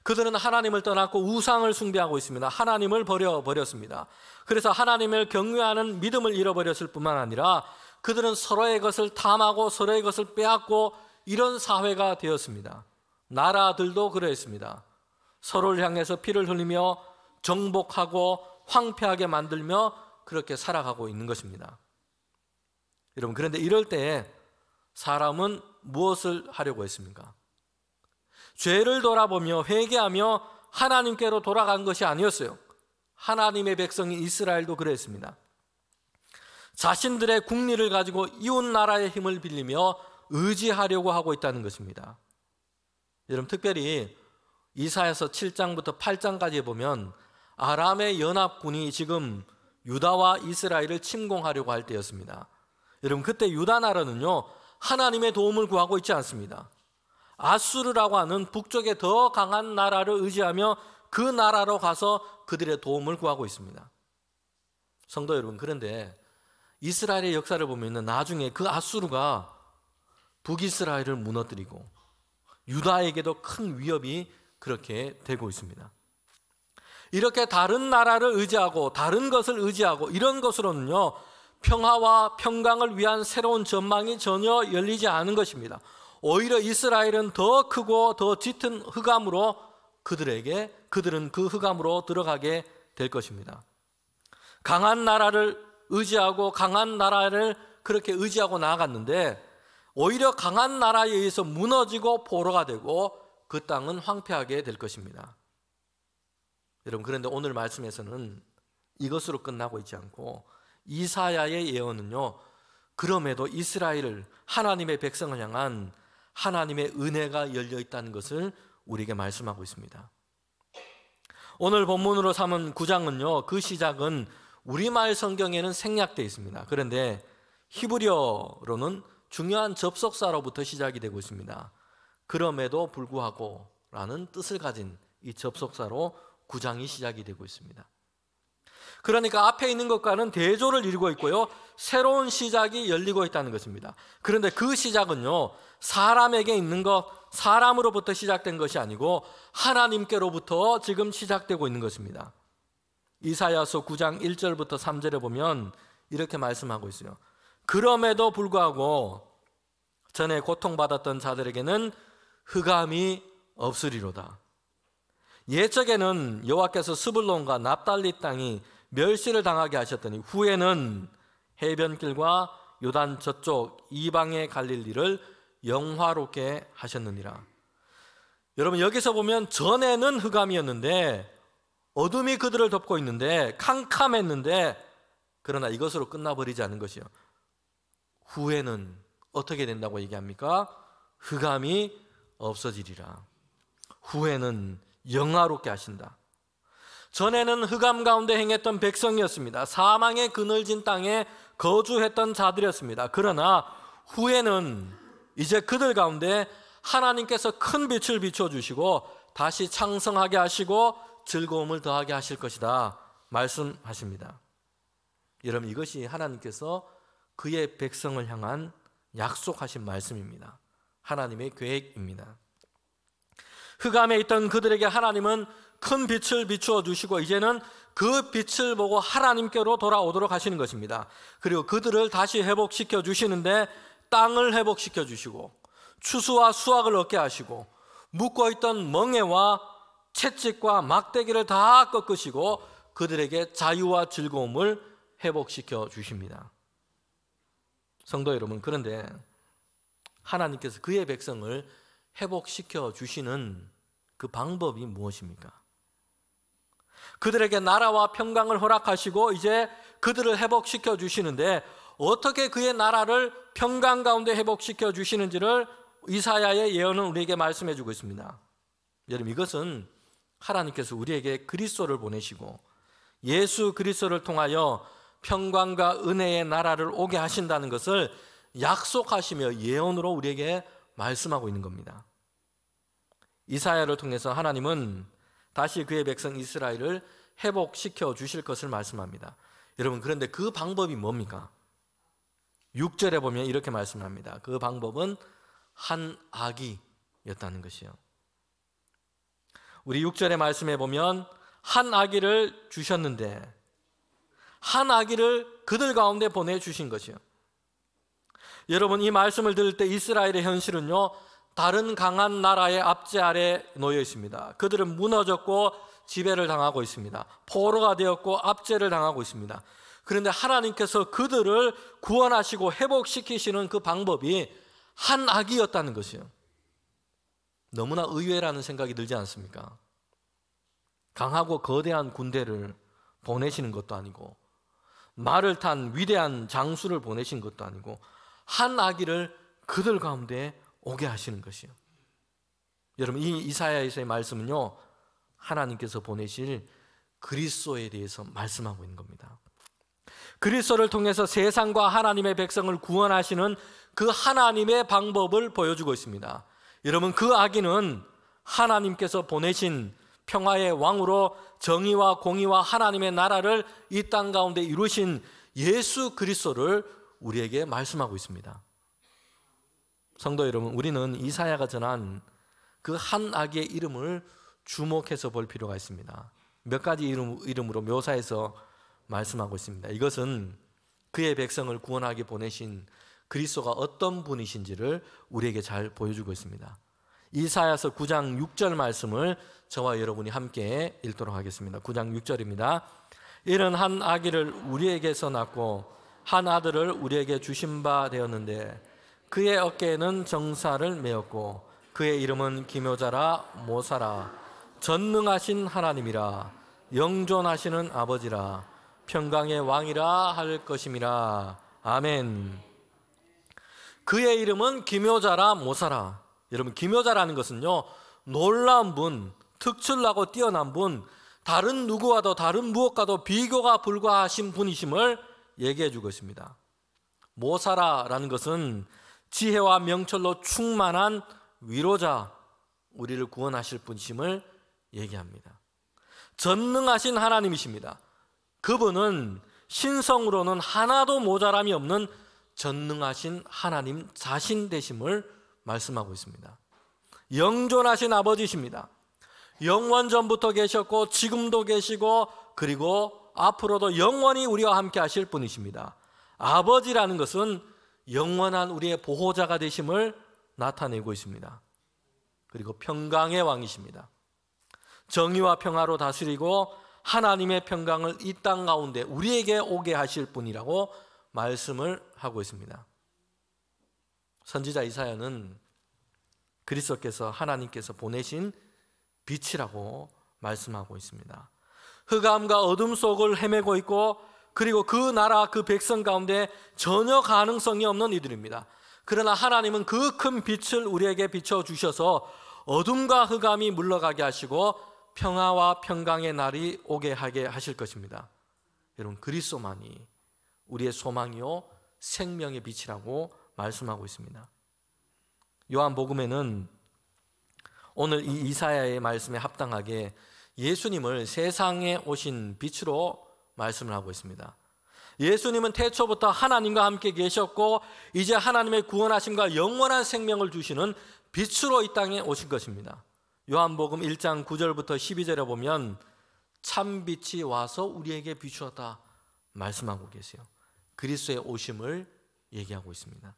그들은 하나님을 떠났고 우상을 숭배하고 있습니다. 하나님을 버렸습니다. 그래서 하나님을 경외하는 믿음을 잃어버렸을 뿐만 아니라 그들은 서로의 것을 탐하고 서로의 것을 빼앗고 이런 사회가 되었습니다. 나라들도 그러했습니다. 서로를 향해서 피를 흘리며 정복하고 황폐하게 만들며 그렇게 살아가고 있는 것입니다. 여러분, 그런데 이럴 때 사람은 무엇을 하려고 했습니까? 죄를 돌아보며 회개하며 하나님께로 돌아간 것이 아니었어요. 하나님의 백성인 이스라엘도 그랬습니다. 자신들의 국리를 가지고 이웃 나라의 힘을 빌리며 의지하려고 하고 있다는 것입니다. 여러분, 특별히 이사야서 7장부터 8장까지 보면 아람의 연합군이 지금 유다와 이스라엘을 침공하려고 할 때였습니다. 여러분, 그때 유다 나라는요, 하나님의 도움을 구하고 있지 않습니다. 아수르라고 하는 북쪽에 더 강한 나라를 의지하며 그 나라로 가서 그들의 도움을 구하고 있습니다. 성도 여러분, 그런데 이스라엘의 역사를 보면 나중에 그 아수르가 북이스라엘을 무너뜨리고 유다에게도 큰 위협이 그렇게 되고 있습니다. 이렇게 다른 나라를 의지하고 다른 것을 의지하고 이런 것으로는요, 평화와 평강을 위한 새로운 전망이 전혀 열리지 않은 것입니다. 오히려 이스라엘은 더 크고 더 짙은 흑암으로 그들은 그 흑암으로 들어가게 될 것입니다. 강한 나라를 의지하고 강한 나라를 그렇게 의지하고 나아갔는데 오히려 강한 나라에 의해서 무너지고 포로가 되고 그 땅은 황폐하게 될 것입니다. 여러분, 그런데 오늘 말씀에서는 이것으로 끝나고 있지 않고 이사야의 예언은요, 그럼에도 이스라엘을, 하나님의 백성을 향한 하나님의 은혜가 열려 있다는 것을 우리에게 말씀하고 있습니다. 오늘 본문으로 삼은 9장은요, 그 시작은 우리말 성경에는 생략되어 있습니다. 그런데 히브리어로는 중요한 접속사로부터 시작이 되고 있습니다. 그럼에도 불구하고 라는 뜻을 가진 이 접속사로 9장이 시작이 되고 있습니다. 그러니까 앞에 있는 것과는 대조를 이루고 있고요, 새로운 시작이 열리고 있다는 것입니다. 그런데 그 시작은요, 사람에게 있는 것, 사람으로부터 시작된 것이 아니고 하나님께로부터 지금 시작되고 있는 것입니다. 이사야서 9장 1절부터 3절에 보면 이렇게 말씀하고 있어요. 그럼에도 불구하고 전에 고통받았던 자들에게는 흑암이 없으리로다. 옛적에는 여호와께서 스불론과 납달리 땅이 멸시를 당하게 하셨더니 후에는 해변길과 요단 저쪽 이방에 갈릴 일을 영화롭게 하셨느니라. 여러분, 여기서 보면 전에는 흑암이었는데 어둠이 그들을 덮고 있는데 캄캄했는데, 그러나 이것으로 끝나버리지 않은 것이요, 후에는 어떻게 된다고 얘기합니까? 흑암이 없어지리라. 후에는 영화롭게 하신다. 전에는 흑암 가운데 행했던 백성이었습니다. 사망의 그늘진 땅에 거주했던 자들이었습니다. 그러나 후에는 이제 그들 가운데 하나님께서 큰 빛을 비춰주시고 다시 창성하게 하시고 즐거움을 더하게 하실 것이다 말씀하십니다. 여러분, 이것이 하나님께서 그의 백성을 향한 약속하신 말씀입니다. 하나님의 계획입니다. 흑암에 있던 그들에게 하나님은 큰 빛을 비추어 주시고 이제는 그 빛을 보고 하나님께로 돌아오도록 하시는 것입니다. 그리고 그들을 다시 회복시켜 주시는데 땅을 회복시켜 주시고 추수와 수확을 얻게 하시고 묶어있던 멍에와 채찍과 막대기를 다 꺾으시고 그들에게 자유와 즐거움을 회복시켜 주십니다. 성도 여러분, 그런데 하나님께서 그의 백성을 회복시켜 주시는 그 방법이 무엇입니까? 그들에게 나라와 평강을 허락하시고 이제 그들을 회복시켜 주시는데 어떻게 그의 나라를 평강 가운데 회복시켜 주시는지를 이사야의 예언은 우리에게 말씀해 주고 있습니다. 여러분, 이것은 하나님께서 우리에게 그리스도를 보내시고 예수 그리스도를 통하여 평강과 은혜의 나라를 오게 하신다는 것을 약속하시며 예언으로 우리에게 말씀하고 있는 겁니다. 이사야를 통해서 하나님은 다시 그의 백성 이스라엘을 회복시켜 주실 것을 말씀합니다. 여러분, 그런데 그 방법이 뭡니까? 6절에 보면 이렇게 말씀합니다. 그 방법은 한 아기였다는 것이요. 우리 6절의 말씀에 보면 한 아기를 주셨는데 한 아기를 그들 가운데 보내주신 것이요. 여러분, 이 말씀을 들을 때 이스라엘의 현실은요, 다른 강한 나라의 압제 아래 놓여 있습니다. 그들은 무너졌고 지배를 당하고 있습니다. 포로가 되었고 압제를 당하고 있습니다. 그런데 하나님께서 그들을 구원하시고 회복시키시는 그 방법이 한 아기였다는 것이요. 너무나 의외라는 생각이 들지 않습니까? 강하고 거대한 군대를 보내시는 것도 아니고 말을 탄 위대한 장수를 보내신 것도 아니고 한 아기를 그들 가운데 오게 하시는 것이요. 여러분, 이 이사야에서의 말씀은요, 하나님께서 보내실 그리스도에 대해서 말씀하고 있는 겁니다. 그리스도를 통해서 세상과 하나님의 백성을 구원하시는 그 하나님의 방법을 보여주고 있습니다. 여러분, 그 아기는 하나님께서 보내신 평화의 왕으로 정의와 공의와 하나님의 나라를 이 땅 가운데 이루신 예수 그리스도를 우리에게 말씀하고 있습니다. 성도 여러분, 우리는 이사야가 전한 그 한 아기의 이름을 주목해서 볼 필요가 있습니다. 몇 가지 이름으로 묘사해서 말씀하고 있습니다. 이것은 그의 백성을 구원하기 보내신 그리스도가 어떤 분이신지를 우리에게 잘 보여주고 있습니다. 이사야서 9장 6절 말씀을 저와 여러분이 함께 읽도록 하겠습니다. 9장 6절입니다. 이는 한 아기를 우리에게서 낳고 한 아들을 우리에게 주신 바 되었는데 그의 어깨에는 정사를 메었고 그의 이름은 기묘자라 모사라 전능하신 하나님이라 영존하시는 아버지라 평강의 왕이라 할 것임이라. 아멘. 그의 이름은 기묘자라 모사라. 여러분, 기묘자라는 것은요, 놀라운 분, 특출나고 뛰어난 분, 다른 누구와도 다른 무엇과도 비교가 불가하신 분이심을 얘기해 주고 있습니다. 모사라라는 것은 지혜와 명철로 충만한 위로자, 우리를 구원하실 분이심을 얘기합니다. 전능하신 하나님이십니다. 그분은 신성으로는 하나도 모자람이 없는 전능하신 하나님 자신 되심을 말씀하고 있습니다. 영존하신 아버지십니다. 영원 전부터 계셨고 지금도 계시고 그리고 앞으로도 영원히 우리와 함께 하실 분이십니다. 아버지라는 것은 영원한 우리의 보호자가 되심을 나타내고 있습니다. 그리고 평강의 왕이십니다. 정의와 평화로 다스리고 하나님의 평강을 이 땅 가운데 우리에게 오게 하실 분이라고 말씀을 하고 있습니다. 선지자 이사야는 그리스도께서 하나님께서 보내신 빛이라고 말씀하고 있습니다. 흑암과 어둠 속을 헤매고 있고 그리고 그 나라 그 백성 가운데 전혀 가능성이 없는 이들입니다. 그러나 하나님은 그 큰 빛을 우리에게 비춰주셔서 어둠과 흑암이 물러가게 하시고 평화와 평강의 날이 오게 하게 하실 것입니다. 여러분, 그리스도만이 우리의 소망이요 생명의 빛이라고 말씀하고 있습니다. 요한복음에는 오늘 이 이사야의 말씀에 합당하게 예수님을 세상에 오신 빛으로 말씀을 하고 있습니다. 예수님은 태초부터 하나님과 함께 계셨고 이제 하나님의 구원하심과 영원한 생명을 주시는 빛으로 이 땅에 오신 것입니다. 요한복음 1장 9절부터 12절에 보면 참빛이 와서 우리에게 비추었다 말씀하고 계세요. 그리스도의 오심을 얘기하고 있습니다.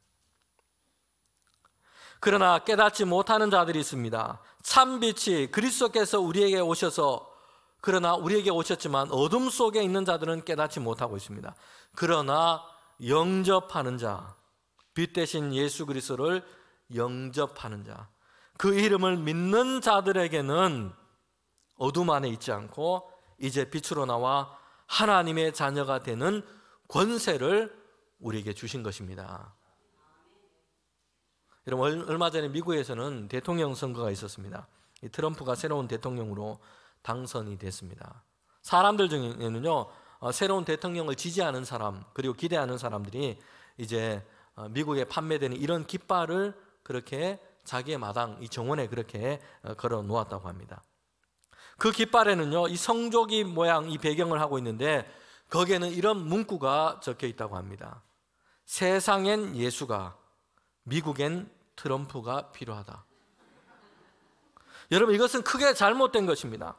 그러나 깨닫지 못하는 자들이 있습니다. 참빛이 그리스도께서 우리에게 오셔서, 그러나 우리에게 오셨지만 어둠 속에 있는 자들은 깨닫지 못하고 있습니다. 그러나 영접하는 자, 빛 대신 예수 그리스도를 영접하는 자, 그 이름을 믿는 자들에게는 어둠 안에 있지 않고 이제 빛으로 나와 하나님의 자녀가 되는 권세를 우리에게 주신 것입니다. 여러분, 얼마 전에 미국에서는 대통령 선거가 있었습니다. 이 트럼프가 새로운 대통령으로 당선이 됐습니다. 사람들 중에는요, 새로운 대통령을 지지하는 사람, 그리고 기대하는 사람들이 이제 미국에 판매되는 이런 깃발을 그렇게 자기의 마당, 이 정원에 그렇게 걸어 놓았다고 합니다. 그 깃발에는요, 이 성조기 모양 이 배경을 하고 있는데 거기에는 이런 문구가 적혀 있다고 합니다. 세상엔 예수가, 미국엔 트럼프가 필요하다. 여러분, 이것은 크게 잘못된 것입니다.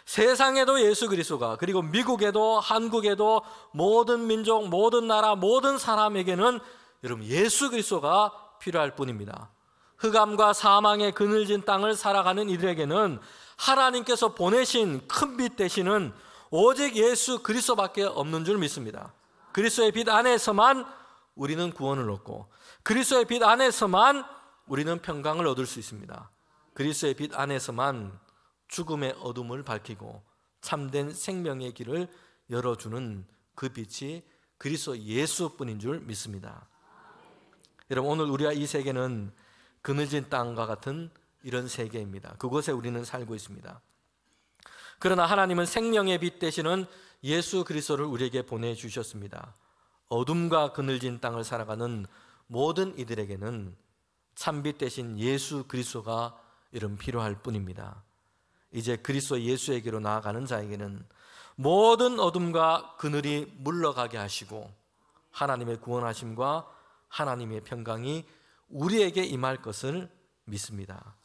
세상에도 예수 그리스도가, 그리고 미국에도 한국에도 모든 민족, 모든 나라, 모든 사람에게는 여러분 예수 그리스도가 필요할 뿐입니다. 흑암과 사망의 그늘진 땅을 살아가는 이들에게는 하나님께서 보내신 큰 빛 되시는 오직 예수 그리스도밖에 없는 줄 믿습니다. 그리스도의 빛 안에서만 우리는 구원을 얻고, 그리스도의 빛 안에서만 우리는 평강을 얻을 수 있습니다. 그리스도의 빛 안에서만 죽음의 어둠을 밝히고 참된 생명의 길을 열어주는 그 빛이 그리스도 예수뿐인 줄 믿습니다. 여러분, 오늘 우리와 이 세계는 그늘진 땅과 같은 이런 세계입니다. 그곳에 우리는 살고 있습니다. 그러나 하나님은 생명의 빛 되시는 예수 그리스도를 우리에게 보내주셨습니다. 어둠과 그늘진 땅을 살아가는 모든 이들에게는 참빛 대신 예수 그리스도가 이런 필요할 뿐입니다. 이제 그리스도 예수에게로 나아가는 자에게는 모든 어둠과 그늘이 물러가게 하시고 하나님의 구원하심과 하나님의 평강이 우리에게 임할 것을 믿습니다.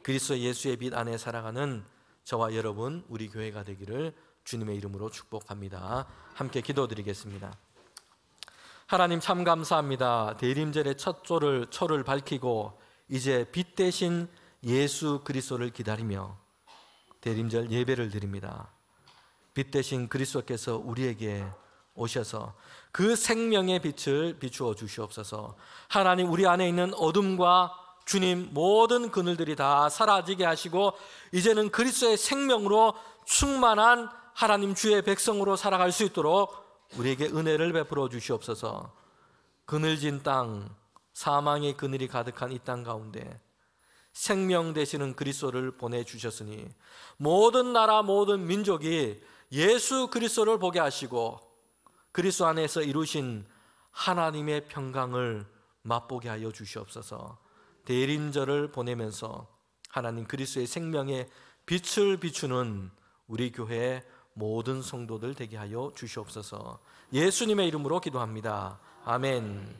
그리스도 예수의 빛 안에 살아가는 저와 여러분, 우리 교회가 되기를 주님의 이름으로 축복합니다. 함께 기도드리겠습니다. 하나님 참 감사합니다. 대림절의 첫 초를 밝히고 이제 빛 대신 예수 그리스도를 기다리며 대림절 예배를 드립니다. 빛 대신 그리스도께서 우리에게 오셔서 그 생명의 빛을 비추어 주시옵소서. 하나님, 우리 안에 있는 어둠과 주님 모든 그늘들이 다 사라지게 하시고 이제는 그리스도의 생명으로 충만한 하나님 주의 백성으로 살아갈 수 있도록 우리에게 은혜를 베풀어 주시옵소서. 그늘진 땅, 사망의 그늘이 가득한 이 땅 가운데 생명 되시는 그리스도를 보내주셨으니 모든 나라 모든 민족이 예수 그리스도를 보게 하시고 그리스도 안에서 이루신 하나님의 평강을 맛보게 하여 주시옵소서. 대림절을 보내면서 하나님 그리스도의 생명의 빛을 비추는 우리 교회의 모든 성도들 되게 하여 주시옵소서. 예수님의 이름으로 기도합니다. 아멘.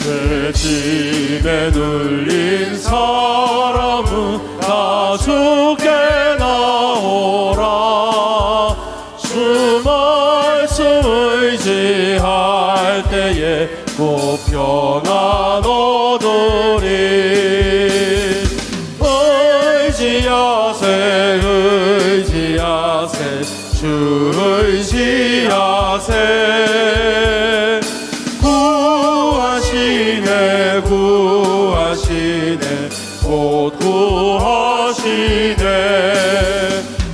죄짐에 눌린 사람은 다 주께 나오라. 주 말씀 의지할 때에 꼭 평안 얻으리. 의지하세 의지하세 주 의지하세. 구하시네 구하시네 곧 구하시네.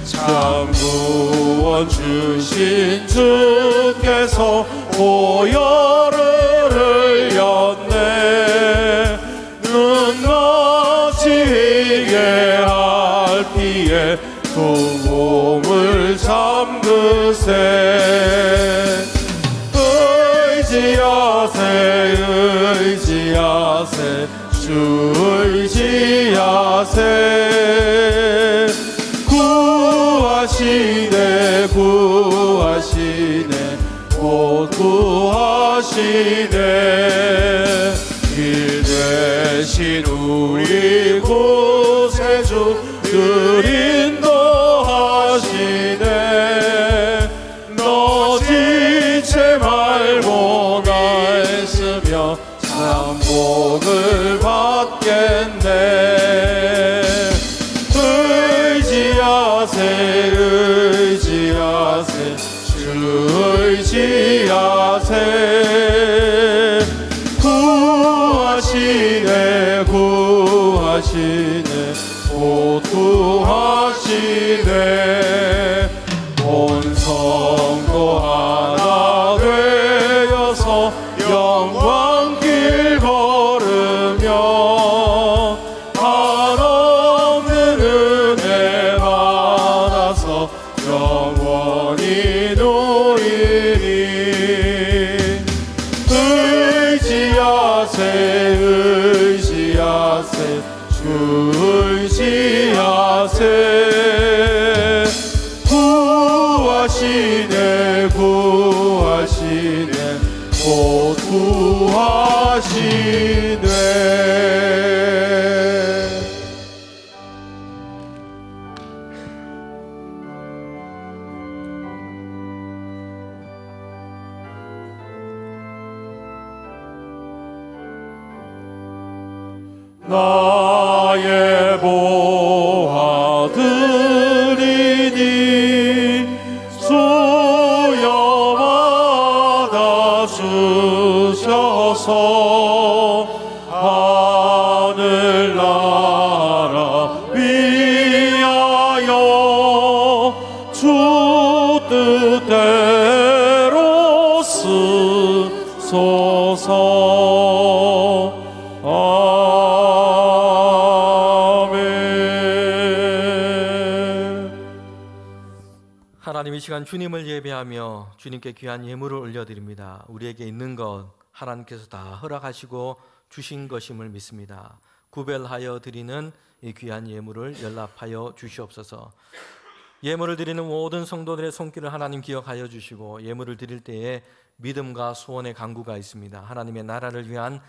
참 구원 주신 주께서 보혈을 흘렸네. 눈 마치게 할 피에 두 몸을 잠그세. 의지하세 의지하세 주 의지하세. 구하시네 구하시네 곧 구하시네. 길 대신 우리 구세주 늘 인도하시네. 너 지체 말고 나 있으며 상복을 받겠네. 의지하세 의지하세 주 의지하세. 구하시네 구하시네 곧 구하시네. 온 성도 하나 되어서 영광길 걸으며 한없는 은혜 받아서 영원히 누리니. 의지하세 의지하세 주 의지하세. 구하시네 구하시네 곧 구하시네. 나의 보아들이니 주여 받아주셔서 하늘나라 위하여 주 뜻대로 쓰소서.
하나님, 이 시간 주님을 예배하며 주님께 귀한 예물을 올려드립니다. 우리에게 있는 것 하나님께서 다 허락하시고 주신 것임을 믿습니다. 구별하여 드리는 이 귀한 예물을 연락하여 주시옵소서. 예물을 드리는 모든 성도들의 손길을 하나님 기억하여 주시고, 예물을 드릴 때에 믿음과 소원의 간구가 있습니다. 하나님의 나라를 위한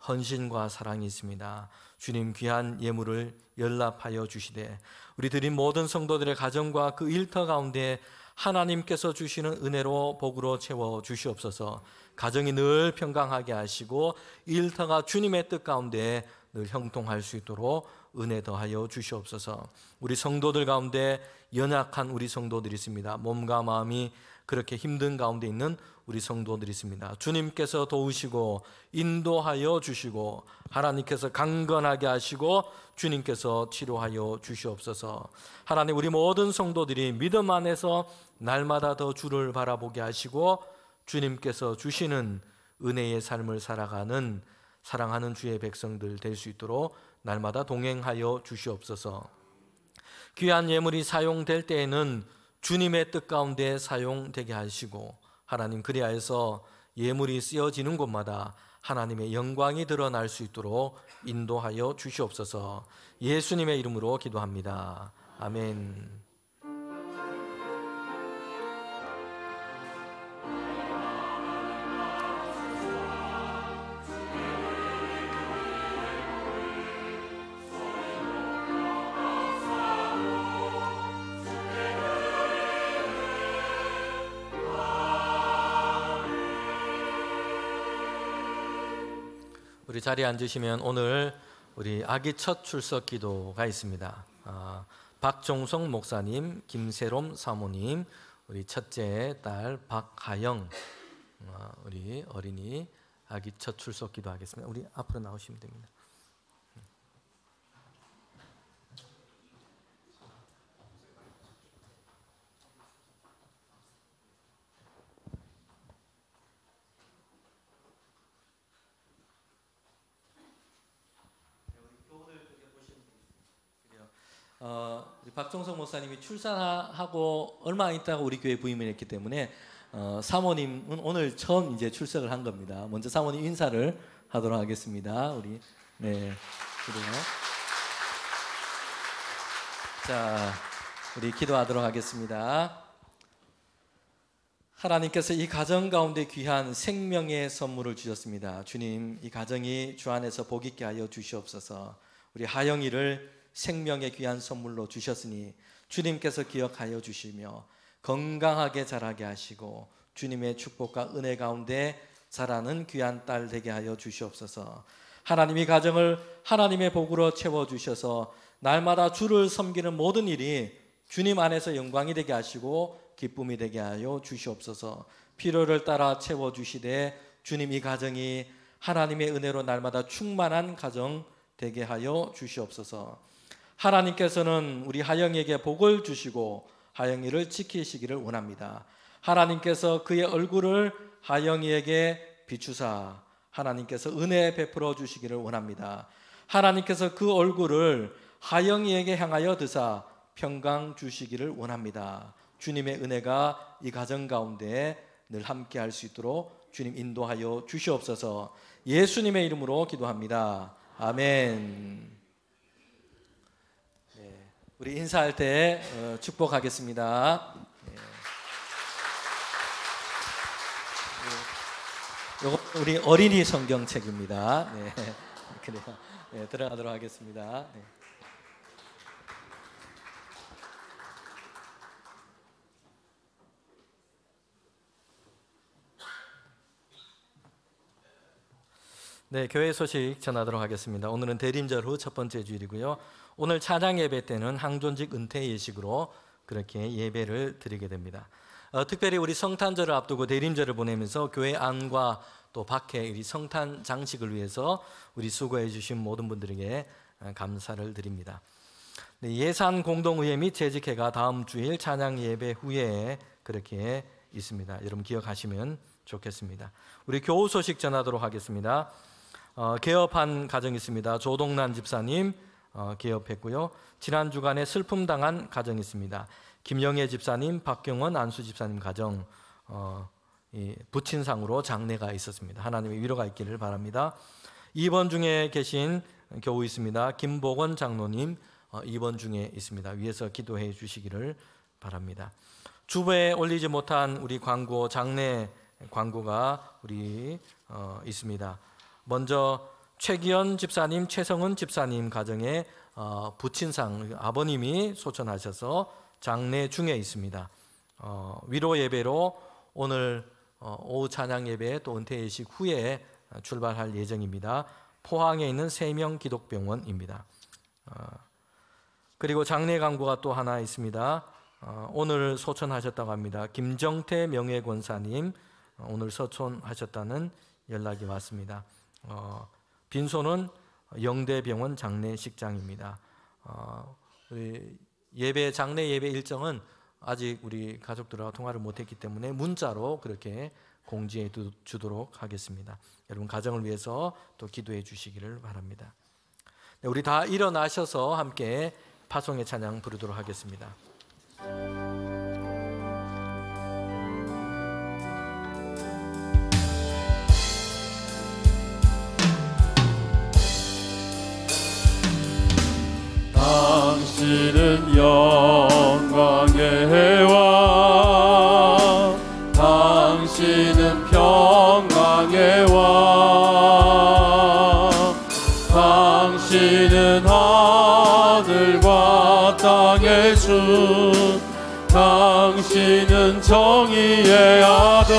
헌신과 사랑이 있습니다. 주님 귀한 예물을 연락하여 주시되, 우리 드린 모든 성도들의 가정과 그 일터 가운데 하나님께서 주시는 은혜로 복으로 채워 주시옵소서. 가정이 늘 평강하게 하시고 일터가 주님의 뜻 가운데 늘 형통할 수 있도록 은혜 더하여 주시옵소서. 우리 성도들 가운데 연약한 우리 성도들이 있습니다. 몸과 마음이 그렇게 힘든 가운데 있는 우리 성도들이 있습니다. 주님께서 도우시고 인도하여 주시고 하나님께서 강건하게 하시고 주님께서 치료하여 주시옵소서. 하나님, 우리 모든 성도들이 믿음 안에서 날마다 더 주를 바라보게 하시고 주님께서 주시는 은혜의 삶을 살아가는 사랑하는 주의 백성들 될 수 있도록 날마다 동행하여 주시옵소서. 귀한 예물이 사용될 때에는 주님의 뜻 가운데 사용되게 하시고, 하나님 그리하여서 예물이 쓰여지는 곳마다 하나님의 영광이 드러날 수 있도록 인도하여 주시옵소서. 예수님의 이름으로 기도합니다. 아멘. 우리 자리에 앉으시면 오늘 우리 아기 첫 출석 기도가 있습니다. 박종성 목사님, 김세롬 사모님, 우리 첫째 딸 박하영, 우리 어린이 아기 첫 출석 기도하겠습니다. 우리 앞으로 나오시면 됩니다. 우리 박종성 목사님이 출산하고 얼마 안 있다가 우리 교회 부임을 했기 때문에 사모님은 오늘 처음 이제 출석을 한 겁니다. 먼저 사모님 인사를 하도록 하겠습니다. 우리 그래요. 자, 우리 기도하도록 하겠습니다. 하나님께서 이 가정 가운데 귀한 생명의 선물을 주셨습니다. 주님, 이 가정이 주 안에서 복 있게 하여 주시옵소서. 우리 하영이를 생명의 귀한 선물로 주셨으니 주님께서 기억하여 주시며 건강하게 자라게 하시고 주님의 축복과 은혜 가운데 자라는 귀한 딸 되게 하여 주시옵소서. 하나님, 이 가정을 하나님의 복으로 채워주셔서 날마다 주를 섬기는 모든 일이 주님 안에서 영광이 되게 하시고 기쁨이 되게 하여 주시옵소서. 필요를 따라 채워주시되 주님, 이 가정이 하나님의 은혜로 날마다 충만한 가정 되게 하여 주시옵소서. 하나님께서는 우리 하영이에게 복을 주시고 하영이를 지키시기를 원합니다. 하나님께서 그의 얼굴을 하영이에게 비추사 하나님께서 은혜 베풀어 주시기를 원합니다. 하나님께서 그 얼굴을 하영이에게 향하여 드사 평강 주시기를 원합니다. 주님의 은혜가 이 가정 가운데 늘 함께 할 수 있도록 주님 인도하여 주시옵소서. 예수님의 이름으로 기도합니다. 아멘. 네, 우리 인사할 때 축복하겠습니다. 요거 우리 어린이 성경책입니다. 네, 그래요. 네, 들어가도록 하겠습니다. 네. 네, 교회 소식 전하도록 하겠습니다. 오늘은 대림절 후 첫 번째 주일이고요. 오늘 찬양 예배 때는 항존직 은퇴 예식으로 그렇게 예배를 드리게 됩니다. 특별히 우리 성탄절을 앞두고 대림절을 보내면서 교회 안과 또 밖에 우리 성탄 장식을 위해서 우리 수고해 주신 모든 분들에게 감사를 드립니다. 네, 예산 공동의회 및 재직회가 다음 주일 찬양 예배 후에 그렇게 있습니다. 여러분 기억하시면 좋겠습니다. 우리 교우 소식 전하도록 하겠습니다. 개업한 가정이 있습니다. 조동란 집사님 개업했고요. 지난 주간에 슬픔 당한 가정이 있습니다. 김영애 집사님, 박경원 안수 집사님 가정 부친상으로 장례가 있었습니다. 하나님의 위로가 있기를 바랍니다. 입원 중에 계신 교우 있습니다. 김복원 장로님 입원 중에 있습니다. 위에서 기도해 주시기를 바랍니다. 주보에 올리지 못한 우리 광고, 장례 광고가 우리 있습니다. 먼저 최기현 집사님, 최성은 집사님 가정에 부친상 아버님이 소천하셔서 장례 중에 있습니다. 위로 예배로 오늘 오후 찬양 예배 또 은퇴 예식 후에 출발할 예정입니다. 포항에 있는 세명 기독병원입니다. 그리고 장례 광고가 또 하나 있습니다. 오늘 소천하셨다고 합니다. 김정태 명예권사님 오늘 소천하셨다는 연락이 왔습니다. 빈소는 영대병원 장례식장입니다. 우리 장례 예배 일정은 아직 우리 가족들과 통화를 못했기 때문에 문자로 그렇게 공지해 주도록 하겠습니다. 여러분 가정을 위해서 또 기도해 주시기를 바랍니다. 네, 우리 다 일어나셔서 함께 파송의 찬양 부르도록 하겠습니다.
당신은 영광의 왕, 당신은 평강의 왕, 당신은 하늘과 땅의 주, 당신은 정의의 아들.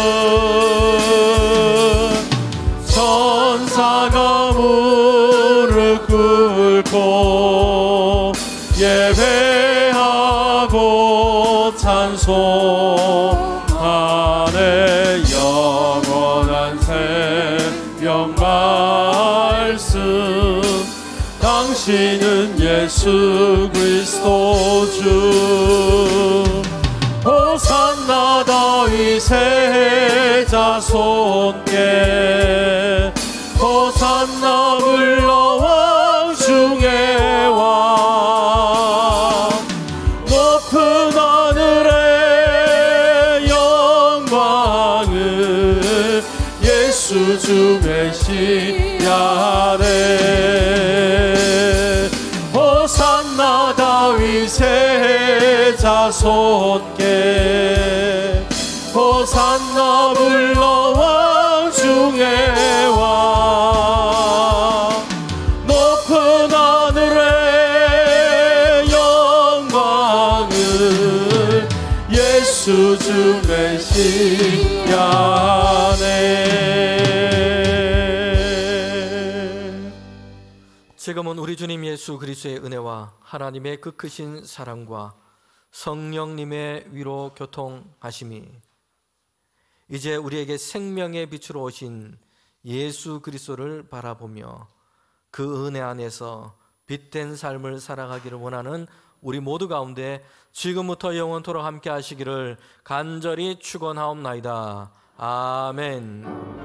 천사가 무릎 꿇고 예배하고 찬송하네. 영원한 새벽 말씀, 당신은 예수 그리스도 주. 호산나 다윗의 자손께, 호산나 불러왕 중의 왕. 높은 하늘의 영광을 예수 주 메시아네. 호산나 다윗의 자손께, 호산나 불러 왕 중에 왕 높은 하늘의 영광을 예수 주 메시아네.
지금은 우리 주님 예수 그리스도의 은혜와 하나님의 그 크신 사랑과 성령님의 위로 교통하심이 이제 우리에게 생명의 빛으로 오신 예수 그리스도를 바라보며 그 은혜 안에서 빛된 삶을 살아가기를 원하는 우리 모두 가운데 지금부터 영원토록 함께 하시기를 간절히 축원하옵나이다. 아멘.
아멘.